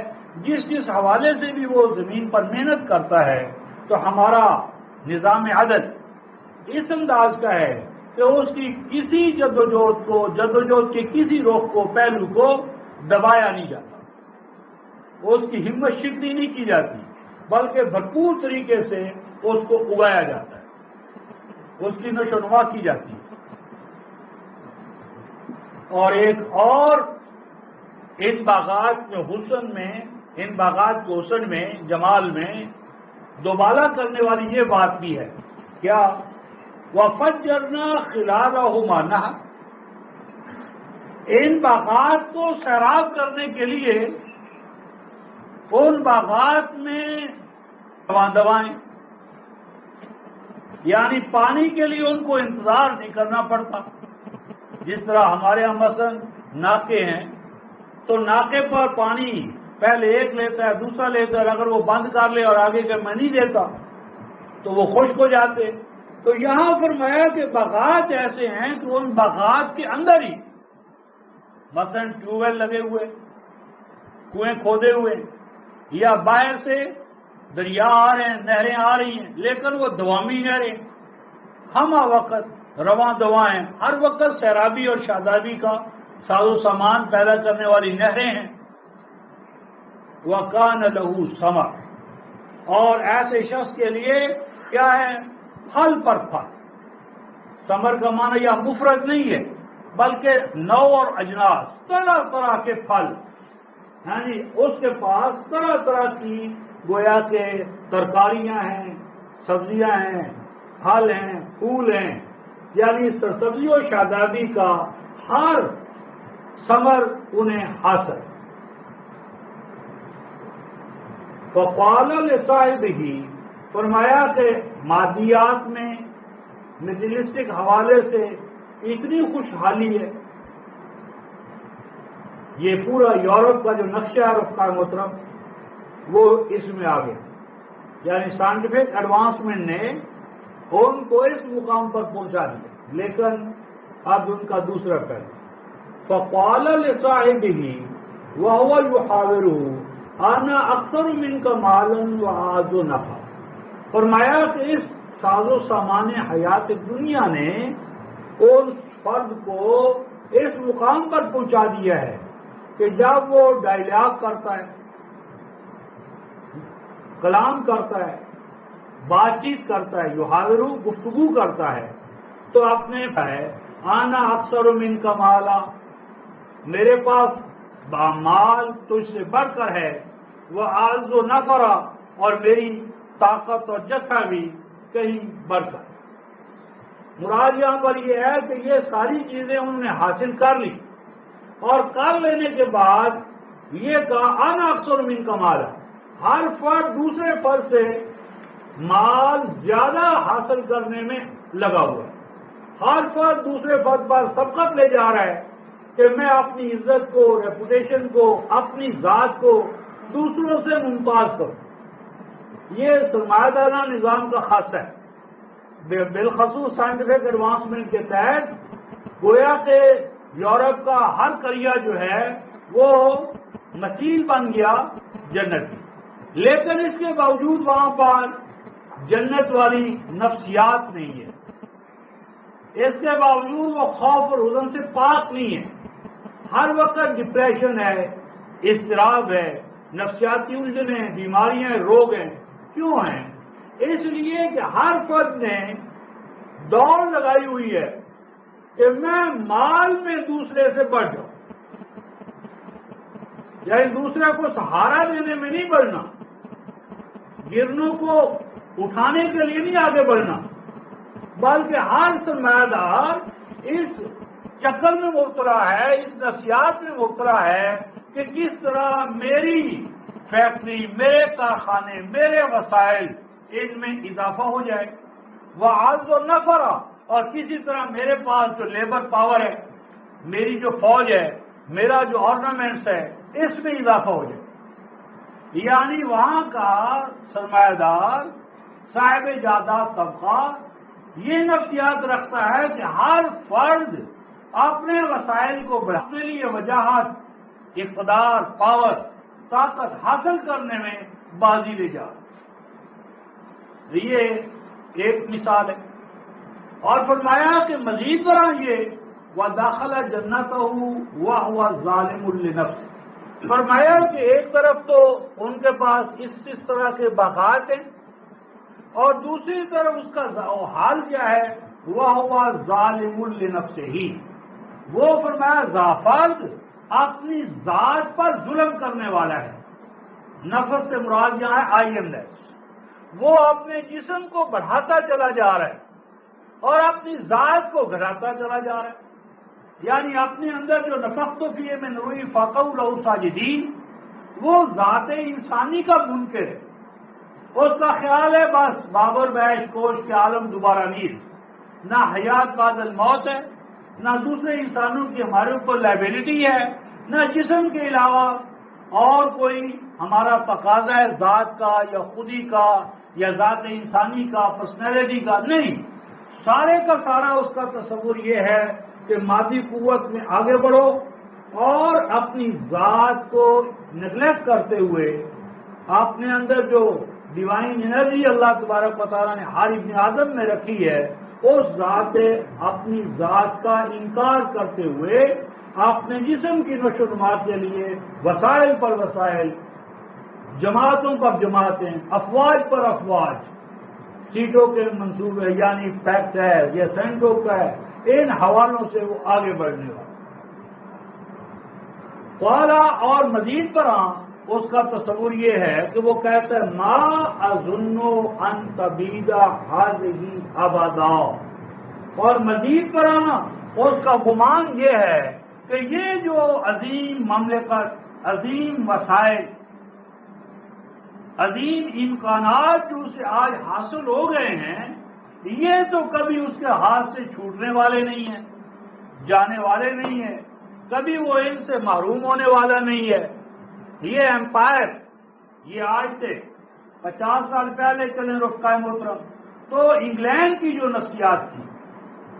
جس حوالے سے بھی وہ زمین پر محنت کرتا ہے، تو ہمارا نظام عدل اس انداز کا ہے کہ اس کی کسی جدوجہد کے کسی رخ کو، پہلو کو دبایا نہیں جاتا، اس کی ہمت شکنی نہیں کی جاتی، بلکہ بھرپور طریقے سے اس کو اگایا جاتا ہے، اس کی نشو و نما کی جاتی ہے۔ اور ایک اور ان باغات کے حسن میں، جمال میں دوبالا کرنے والی یہ بات بھی ہے، کیا وَفَجَّرْنَا خِلَالَهُمَا نَهْرًا، ان باغات کو سیراب کرنے کے لیے ان باغات میں دوائیں، یعنی پانی کے لیے ان کو انتظار نہیں کرنا پڑتا۔ جس طرح ہمارے یہاں مثلا ناکے ہیں، تو ناکے پر پانی پہلے ایک لیتا ہے، دوسرا لیتا ہے، اگر وہ بند کر لے اور آگے کا میں نہیں دیتا تو وہ خشک ہو جاتے۔ تو یہاں فرمایا کہ باغات ایسے ہیں کہ ان باغات کے اندر ہی مثلا ٹیوب ویل لگے ہوئے، کنویں کھودے ہوئے، یا باہر سے دریا آ رہے ہیں، نہریں آ رہی ہیں، لیکن وہ دوامی نہریں، ہمہ وقت رواں دوائیں، ہر وقت سیرابی اور شادابی کا ساز و سامان پیدا کرنے والی نہریں ہیں۔ وَكَانَ لَهُ ثَمَرٌ، اور ایسے شخص کے لیے کیا ہے؟ پھل پر پھل۔ ثمر کا معنی یہ مفرد نہیں ہے، بلکہ نوع اور اجناس، طرح طرح کے پھل، یعنی اس کے پاس طرح طرح کی گویا کہ ترکاریاں ہیں، سبزیاں ہیں، پھل ہیں، پھول ہیں، یعنی سبزی و شادابی کا ہر ثمر انہیں حاصل۔ وَقَالَ لِصَاحِبِهِ، فرمایا کہ مادیات میں مٹیریلسٹک حوالے سے اتنی خوشحالی ہے، یہ پورا یورپ کا جو نقشہ رفتہ محترم وہ اس میں آ گیا، یعنی سائنٹیفک ایڈوانسمنٹ نے ان کو اس مقام پر پہنچا دیا، لیکن اب ان کا دوسرا پہلو۔ فَقَالَ لِصَاحِبِهِ وَهُوَ يُحَاوِرُهُ أَنَا أَكْثَرُ مِنْكَ مَالًا وَأَعَزُّ نَفْعًا، فرمایا کہ اس ساز و سامان حیات دنیا نے اس فرد کو اس مقام پر پہنچا دیا ہے کہ جب وہ ڈائلاگ کرتا ہے، کلام کرتا ہے، بات چیت کرتا ہے، یحاورو گفتگو کرتا ہے، تو اپنے آنا اکثر من کا مالا، میرے پاس مال تجھ سے بڑھ کر ہے، وہ اعز و نفرا، اور میری طاقت اور جتھا بھی کہیں بڑھ کر۔ مراد یہاں پر یہ ہے کہ یہ ساری چیزیں انہوں نے حاصل کر لی، اور کر لینے کے بعد یہ کہا انا اکثر من کا مالا، ہر فرد دوسرے فرد سے مال زیادہ حاصل کرنے میں لگا ہوا ہے، ہر فرد دوسرے فرد پر سبقت لے جا رہا ہے کہ میں اپنی عزت کو، ریپوٹیشن کو، اپنی ذات کو دوسروں سے ممتاز کروں۔ یہ سرمایہ دارانہ نظام کا خاصہ ہے، بالخصوص سائنٹیفک ایڈوانسمنٹ کے تحت گویا کہ یورپ کا ہر کریا جو ہے وہ مسیل بن گیا جنت کی، لیکن اس کے باوجود وہاں پر جنت والی نفسیات نہیں ہے، اس کے باوجود وہ خوف اور حزن سے پاک نہیں ہے، ہر وقت ڈپریشن ہے، اضطراب ہے، نفسیاتی الجھنیں، بیماریاں، روگ ہیں۔ کیوں ہیں؟ اس لیے کہ ہر فرد نے دوڑ لگائی ہوئی ہے کہ میں مال میں دوسرے سے بڑھ جاؤں، یعنی دوسرے کو سہارا دینے میں نہیں بڑھنا، گرنوں کو اٹھانے کے لیے نہیں آگے بڑھنا، بلکہ ہر سرمایہ دار اس چکر میں مبتلا ہے، اس نفسیات میں مبتلا ہے کہ کس طرح میری فیکٹری، میرے کارخانے، میرے وسائل، ان میں اضافہ ہو جائے، وعز و نفرہ، اور کسی طرح میرے پاس جو لیبر پاور ہے، میری جو فوج ہے، میرا جو آرنامنٹس ہے، اس میں اضافہ ہو جائے۔ یعنی وہاں کا سرمایہ دار، صاحب جائیداد طبقہ یہ نفسیات رکھتا ہے کہ ہر فرد اپنے وسائل کو بڑھانے کے لیے وجاہت، اقتدار، پاور، طاقت حاصل کرنے میں بازی لے جا۔ یہ ایک مثال ہے، اور فرمایا کہ مزید برآں یہ وَدَخَلَ جَنَّتَهُ وَهُوَ ظَالِمٌ لِنَفْسِهِ، فرمایا کہ ایک طرف تو ان کے پاس اس طرح کے باغات ہیں، اور دوسری طرف اس کا حال کیا ہے؟ وَهُوَ ظَالِمٌ لِنَفْسِهِ، وہ فرمایا فرد اپنی ذات پر ظلم کرنے والا ہے۔ نفس سے مراد یہاں ہے آئی ایم لیس، وہ اپنے جسم کو بڑھاتا چلا جا رہا ہے اور اپنی ذات کو گھٹاتا چلا جا رہا ہے، یعنی اپنے اندر جو نفخت فیہ من روحی فقعوا لہ ساجدین، وہ ذات انسانی کا منکر ہے، اس کا خیال ہے بس بابر بیش کوش کے عالم دوبارہ نیز، نہ حیات بعد الموت ہے، نہ دوسرے انسانوں کی ہمارے اوپر لائبلٹی ہے، نہ جسم کے علاوہ اور کوئی ہمارا تقاضا ہے ذات کا یا خودی کا یا ذات انسانی کا، پرسنالٹی کا، نہیں، سارے کا سارا اس کا تصور یہ ہے کہ مادی قوت میں آگے بڑھو اور اپنی ذات کو نگلیکٹ کرتے ہوئے اپنے اندر جو ڈیوائن انرجی اللہ تبارک و تعالیٰ نے ہر ابن آدم میں رکھی ہے، اس ذات اپنی ذات کا انکار کرتے ہوئے اپنے جسم کی نشو و نما کے لیے وسائل پر وسائل، جماعتوں پر جماعتیں، افواج پر افواج، سیٹوں کے منصوبے یعنی پیکٹ ہے یا سینٹوں کا ہے، ان حوالوں سے وہ آگے بڑھنے والا۔ قالا، اور مزید پر اس کا تصور یہ ہے کہ وہ کہتا ہے ما اظن ان تبید هذه ابدا، اور مزید پر اس کا گمان یہ ہے کہ یہ جو عظیم مملکت، عظیم وسائل، عظیم امکانات جو اسے آج حاصل ہو گئے ہیں، یہ تو کبھی اس کے ہاتھ سے چھوٹنے والے نہیں ہیں، جانے والے نہیں ہیں، کبھی وہ ان سے محروم ہونے والا نہیں ہے۔ یہ امپائر، یہ آج سے 50 سال پہلے چلیں رفقائے محترم، تو انگلینڈ کی جو نفسیات تھی،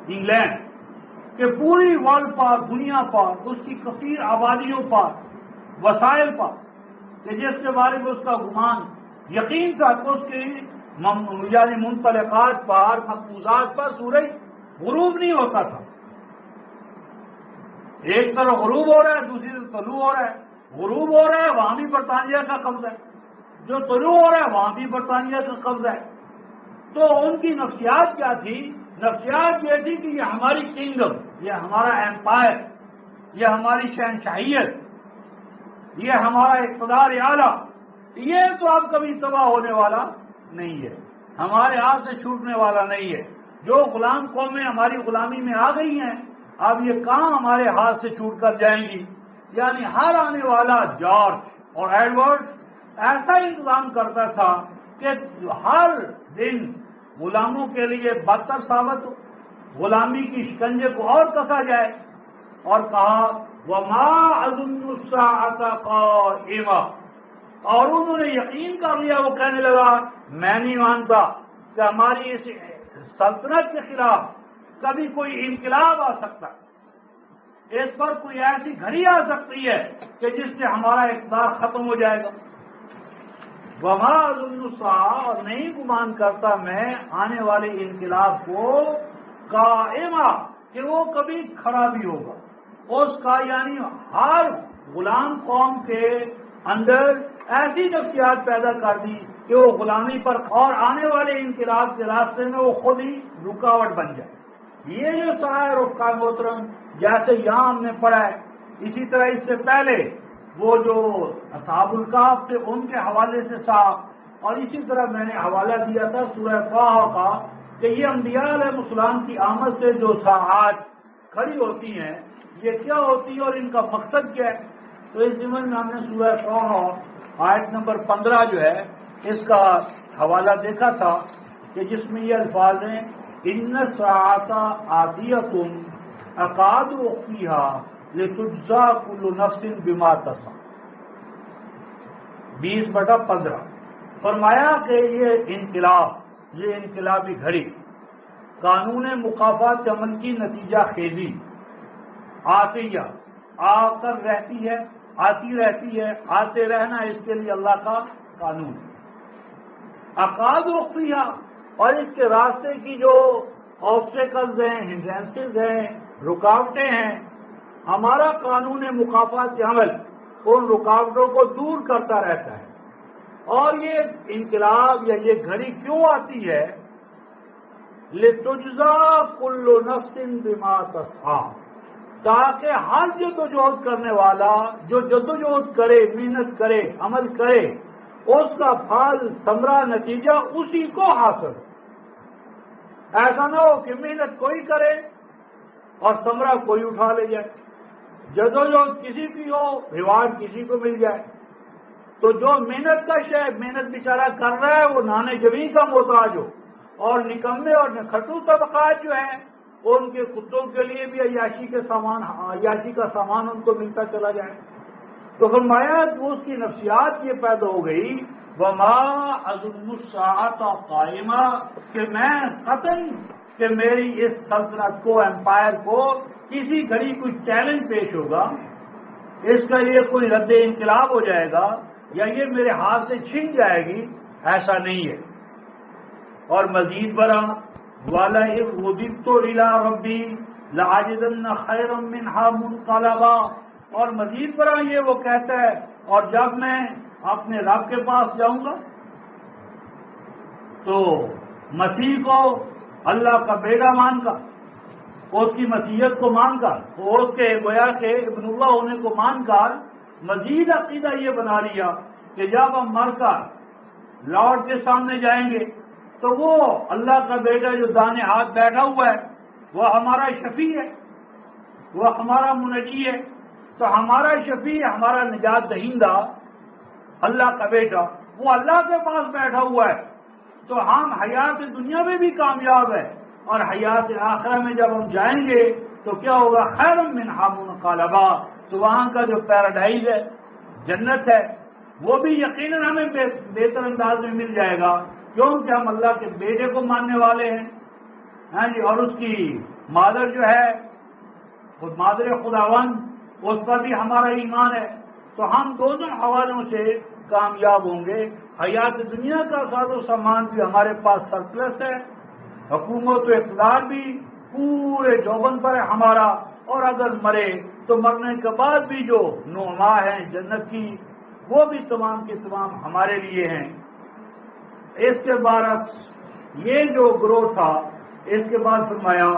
انگلینڈ کہ پوری ورلڈ پر، دنیا پر، اس کی کثیر آبادیوں پر، وسائل پر، کہ جس کے بارے میں اس کا گمان، یقین تھا کہ اس کی یعنی منطلقات پر، مقبوضات پر سورج غروب نہیں ہوتا تھا، ایک طرف غروب ہو رہا ہے، دوسری طرف طلوع ہو رہا ہے، غروب ہو رہا ہے وہاں بھی برطانیہ کا قبضہ ہے، جو طلوع ہو رہا ہے وہاں بھی برطانیہ کا قبضہ ہے۔ تو ان کی نفسیات کیا تھی؟ نفسیات یہ تھی کہ یہ ہماری کنگڈم، یہ ہمارا ایمپائر، یہ ہماری شہنشاہیت، یہ ہمارا اقتدار اعلیٰ، یہ تو اب کبھی تباہ ہونے والا نہیں ہے، ہمارے ہاتھ سے چھوٹنے والا نہیں ہے۔ جو غلام قومیں ہماری غلامی میں آ گئی ہیں، اب یہ کہاں ہمارے ہاتھ سے چھوٹ کر جائیں گی؟ یعنی ہر آنے والا جارج اور ایڈورڈ ایسا انتظام کرتا تھا کہ ہر دن غلاموں کے لیے بدتر ثابت ہو، غلامی کی شکنجے کو اور کسا جائے، اور کہا وَمَا أَظُنُّ السَّاعَةَ قَائِمَةً، اور انہوں نے یقین کر لیا، وہ کہنے لگا میں نہیں مانتا کہ ہماری اس سلطنت کے خلاف کبھی کوئی انقلاب آ سکتا ہے، اس پر کوئی ایسی گھڑی آ سکتی ہے کہ جس سے ہمارا اقتدار ختم ہو جائے گا. وما اظن الساعۃ، اور نہیں گمان کرتا میں آنے والے انقلاب کو قائمہ، کہ وہ کبھی کھڑا بھی ہوگا. اس کا یعنی ہر غلام قوم کے اندر ایسی نفسیات پیدا کر دی کہ وہ غلامی پر اور آنے والے انقلاب کے راستے میں وہ خود ہی رکاوٹ بن جائے. یہ جو سائر رفقا محترم جیسے یہاں ہم نے پڑھا ہے، اسی طرح اس سے پہلے وہ جو اصحاب الکہف تھے ان کے حوالے سے صاحب، اور اسی طرح میں نے حوالہ دیا تھا سورہ طٰہٰ کا کہ یہ انبیاء علیہ السلام کی آمد سے جو ساعات کھڑی ہوتی ہیں یہ کیا ہوتی ہے اور ان کا مقصد کیا ہے. تو اس ضمن میں ہم نے سورہ طٰہٰ آیت نمبر 15 جو ہے اس کا حوالہ دیکھا تھا کہ جس میں یہ الفاظ ہیں ان الساعۃ آتیۃ اکاد اخفیها لتجزی کل نفس بما تسعی، 20/15. فرمایا کہ یہ انقلاب، یہ انقلابی گھڑی قانون مکافات عمل کی نتیجہ خیزی آتیہ آ کر رہتی ہے، آتی رہتی ہے، آتے رہنا اس کے لیے اللہ کا قانون. اقاد اخفیہ، اور اس کے راستے کی جو آبسٹیکلز ہیں، ہنڈرنسز ہیں، رکاوٹیں ہیں، ہمارا قانون مکافات عمل ان رکاوٹوں کو دور کرتا رہتا ہے. اور یہ انقلاب یا یہ گھڑی کیوں آتی ہے؟ لِتُجْزَىٰ كُلُّ نَفْسٍ بِمَا تَسْعَىٰ، تاکہ ہر جدوجہد کرنے والا جو جدوجہد کرے، محنت کرے، عمل کرے، اس کا پھل، ثمرہ، نتیجہ اسی کو حاصل. ایسا نہ ہو کہ محنت کوئی کرے اور ثمرہ کوئی اٹھا لے جائے، جدوجہد کسی کی ہو، ریوارڈ کسی کو مل جائے. تو جو محنت کش ہے، محنت بیچارہ کر رہا ہے، وہ نانے جویں کا محتاج ہو، اور نکمے اور نکھٹو طبقات جو ہیں ان کے کتوں کے لیے بھی عیاشی کا سامان ان کو ملتا چلا جائے. تو فرمایا اس کی نفسیات یہ پیدا ہو گئی وما اظن الساعۃ قائمہ، کہ میں قطعاً کہ میری اس سلطنت کو، امپائر کو کسی گھڑی کوئی چیلنج پیش ہوگا، اس کا یہ کوئی رد انقلاب ہو جائے گا یا یہ میرے ہاتھ سے چھن جائے گی، ایسا نہیں ہے. اور مزید برآں وَلَئِن رُدِدتُّ إِلَىٰ رَبِّي لَأَجِدَنَّ خَيْرًا مِّنْهَا مُنقَلَبًا، اور مزید برآں یہ وہ کہتا ہے اور جب میں اپنے رب کے پاس جاؤں گا تو مسیح کو اللہ کا بیٹا مان کر، اس کی مسیحیت کو مان کر، اس کے گویا کے ابن اللہ ہونے کو مان کر مزید عقیدہ یہ بنا لیا کہ جب ہم مر کر لارڈ کے سامنے جائیں گے تو وہ اللہ کا بیٹا جو دانے ہاتھ بیٹھا ہوا ہے وہ ہمارا شفیع ہے، وہ ہمارا منجی ہے. تو ہمارا شفیع، ہمارا نجات دہندہ اللہ کا بیٹا وہ اللہ کے پاس بیٹھا ہوا ہے. تو ہم حیات دنیا میں بھی کامیاب ہے، اور حیات آخرہ میں جب ہم جائیں گے تو کیا ہوگا؟ خیر منہا منقلبا، تو وہاں کا جو پیراڈائز ہے، جنت ہے، وہ بھی یقیناً ہمیں بہتر انداز میں مل جائے گا، کیونکہ ہم اللہ کے بیٹے کو ماننے والے ہیں. ہاں جی، اور اس کی مادر جو ہے خود مادر خداوند، اس پر بھی ہمارا ایمان ہے. تو ہم دونوں حوالوں سے کامیاب ہوں گے. حیات دنیا کا ساز و سامان بھی ہمارے پاس سرپلس ہے، حکومت و اقتدار بھی پورے جوبن پر ہے ہمارا، اور اگر مرے تو مرنے کے بعد بھی جو نعما ہیں جنت کی وہ بھی تمام کے تمام ہمارے لیے ہیں. اس کے برعکس یہ جو گروہ تھا، اس کے بعد فرمایا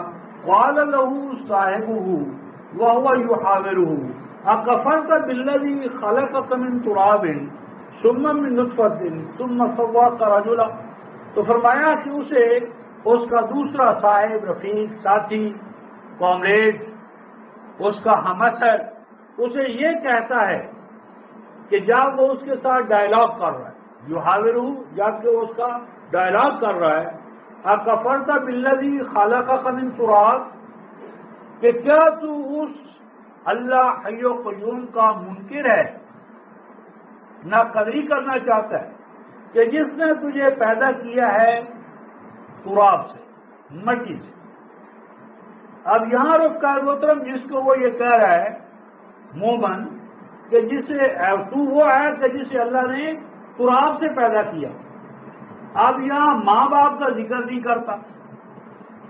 قال له صاحبه وهو يحاوره اکفرت بالذی خلقک من تراب ثم من نطفة ثم سواک رجلا. تو فرمایا کہ اسے اس کا دوسرا صاحب، رفیق، ساتھی، کامریڈ، اس کا ہمسر اسے یہ کہتا ہے کہ جب وہ اس کے ساتھ ڈائلاگ کر رہا ہے، یحاورہ، جبکہ اس کا ڈائلاگ کر رہا ہے، اکفرت بالذی خلقک من تراب، کہ کیا تو اس اللہ حی و قیوم کا منکر ہے، ناقدری کرنا چاہتا ہے کہ جس نے تجھے پیدا کیا ہے تراب سے، مٹی سے، اب یہاں رفقا محترم جس کو وہ یہ کہہ رہا ہے مومن کہ جسے تو وہ ہے کہ جسے اللہ نے تراب سے پیدا کیا، اب یہاں ماں باپ کا ذکر نہیں کرتا،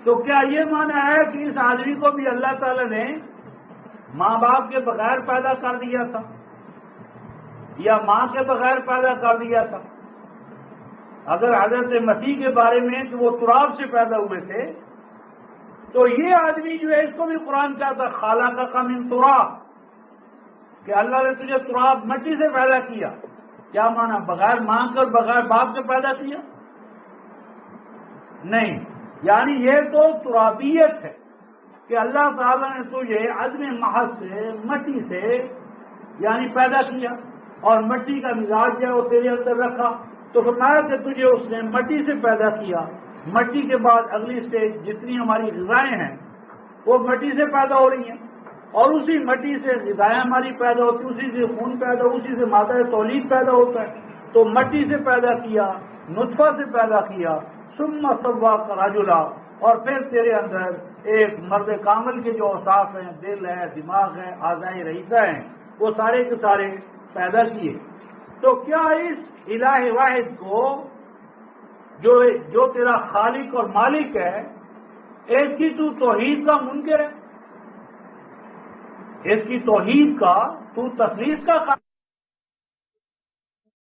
تو کیا یہ معنی ہے کہ اس آدمی کو بھی اللہ تعالی نے ماں باپ کے بغیر پیدا کر دیا تھا یا ماں کے بغیر پیدا کر دیا تھا؟ اگر حضرت مسیح کے بارے میں کہ وہ تراب سے پیدا ہوئے تھے تو یہ آدمی جو ہے اس کو بھی قرآن کہتا خالقک من تراب، کہ اللہ نے تجھے تراب مٹی سے پیدا کیا، کیا مانا بغیر ماں کے اور بغیر باپ کے پیدا کیا؟ نہیں، یعنی یہ تو ترابیت ہے کہ اللہ تعالیٰ نے تجھے عدم محض سے مٹی سے یعنی پیدا کیا اور مٹی کا مزاج جو ہے وہ تیرے اندر رکھا، تو فرمایا کہ تجھے اس نے مٹی سے پیدا کیا، مٹی کے بعد اگلی سٹیج جتنی ہماری غذائیں ہیں وہ مٹی سے پیدا ہو رہی ہیں، اور اسی مٹی سے غذائیں ہماری پیدا ہوتی، اسی سے خون پیدا، اسی سے مادہ تولید پیدا ہوتا ہے، تو مٹی سے پیدا کیا، نطفہ سے پیدا کیا، ثم سواک رجلا، اور پھر تیرے اندر ایک مرد کامل کے جو اوصاف ہیں، دل ہے، دماغ ہے، اعضائے رئیسہ ہیں، وہ سارے کے سارے پیدا کیے۔ تو کیا اس الہ واحد کو جو تیرا خالق اور مالک ہے، اس کی تو توحید کا منکر ہے؟ اس کی توحید کا تو تثلیث کا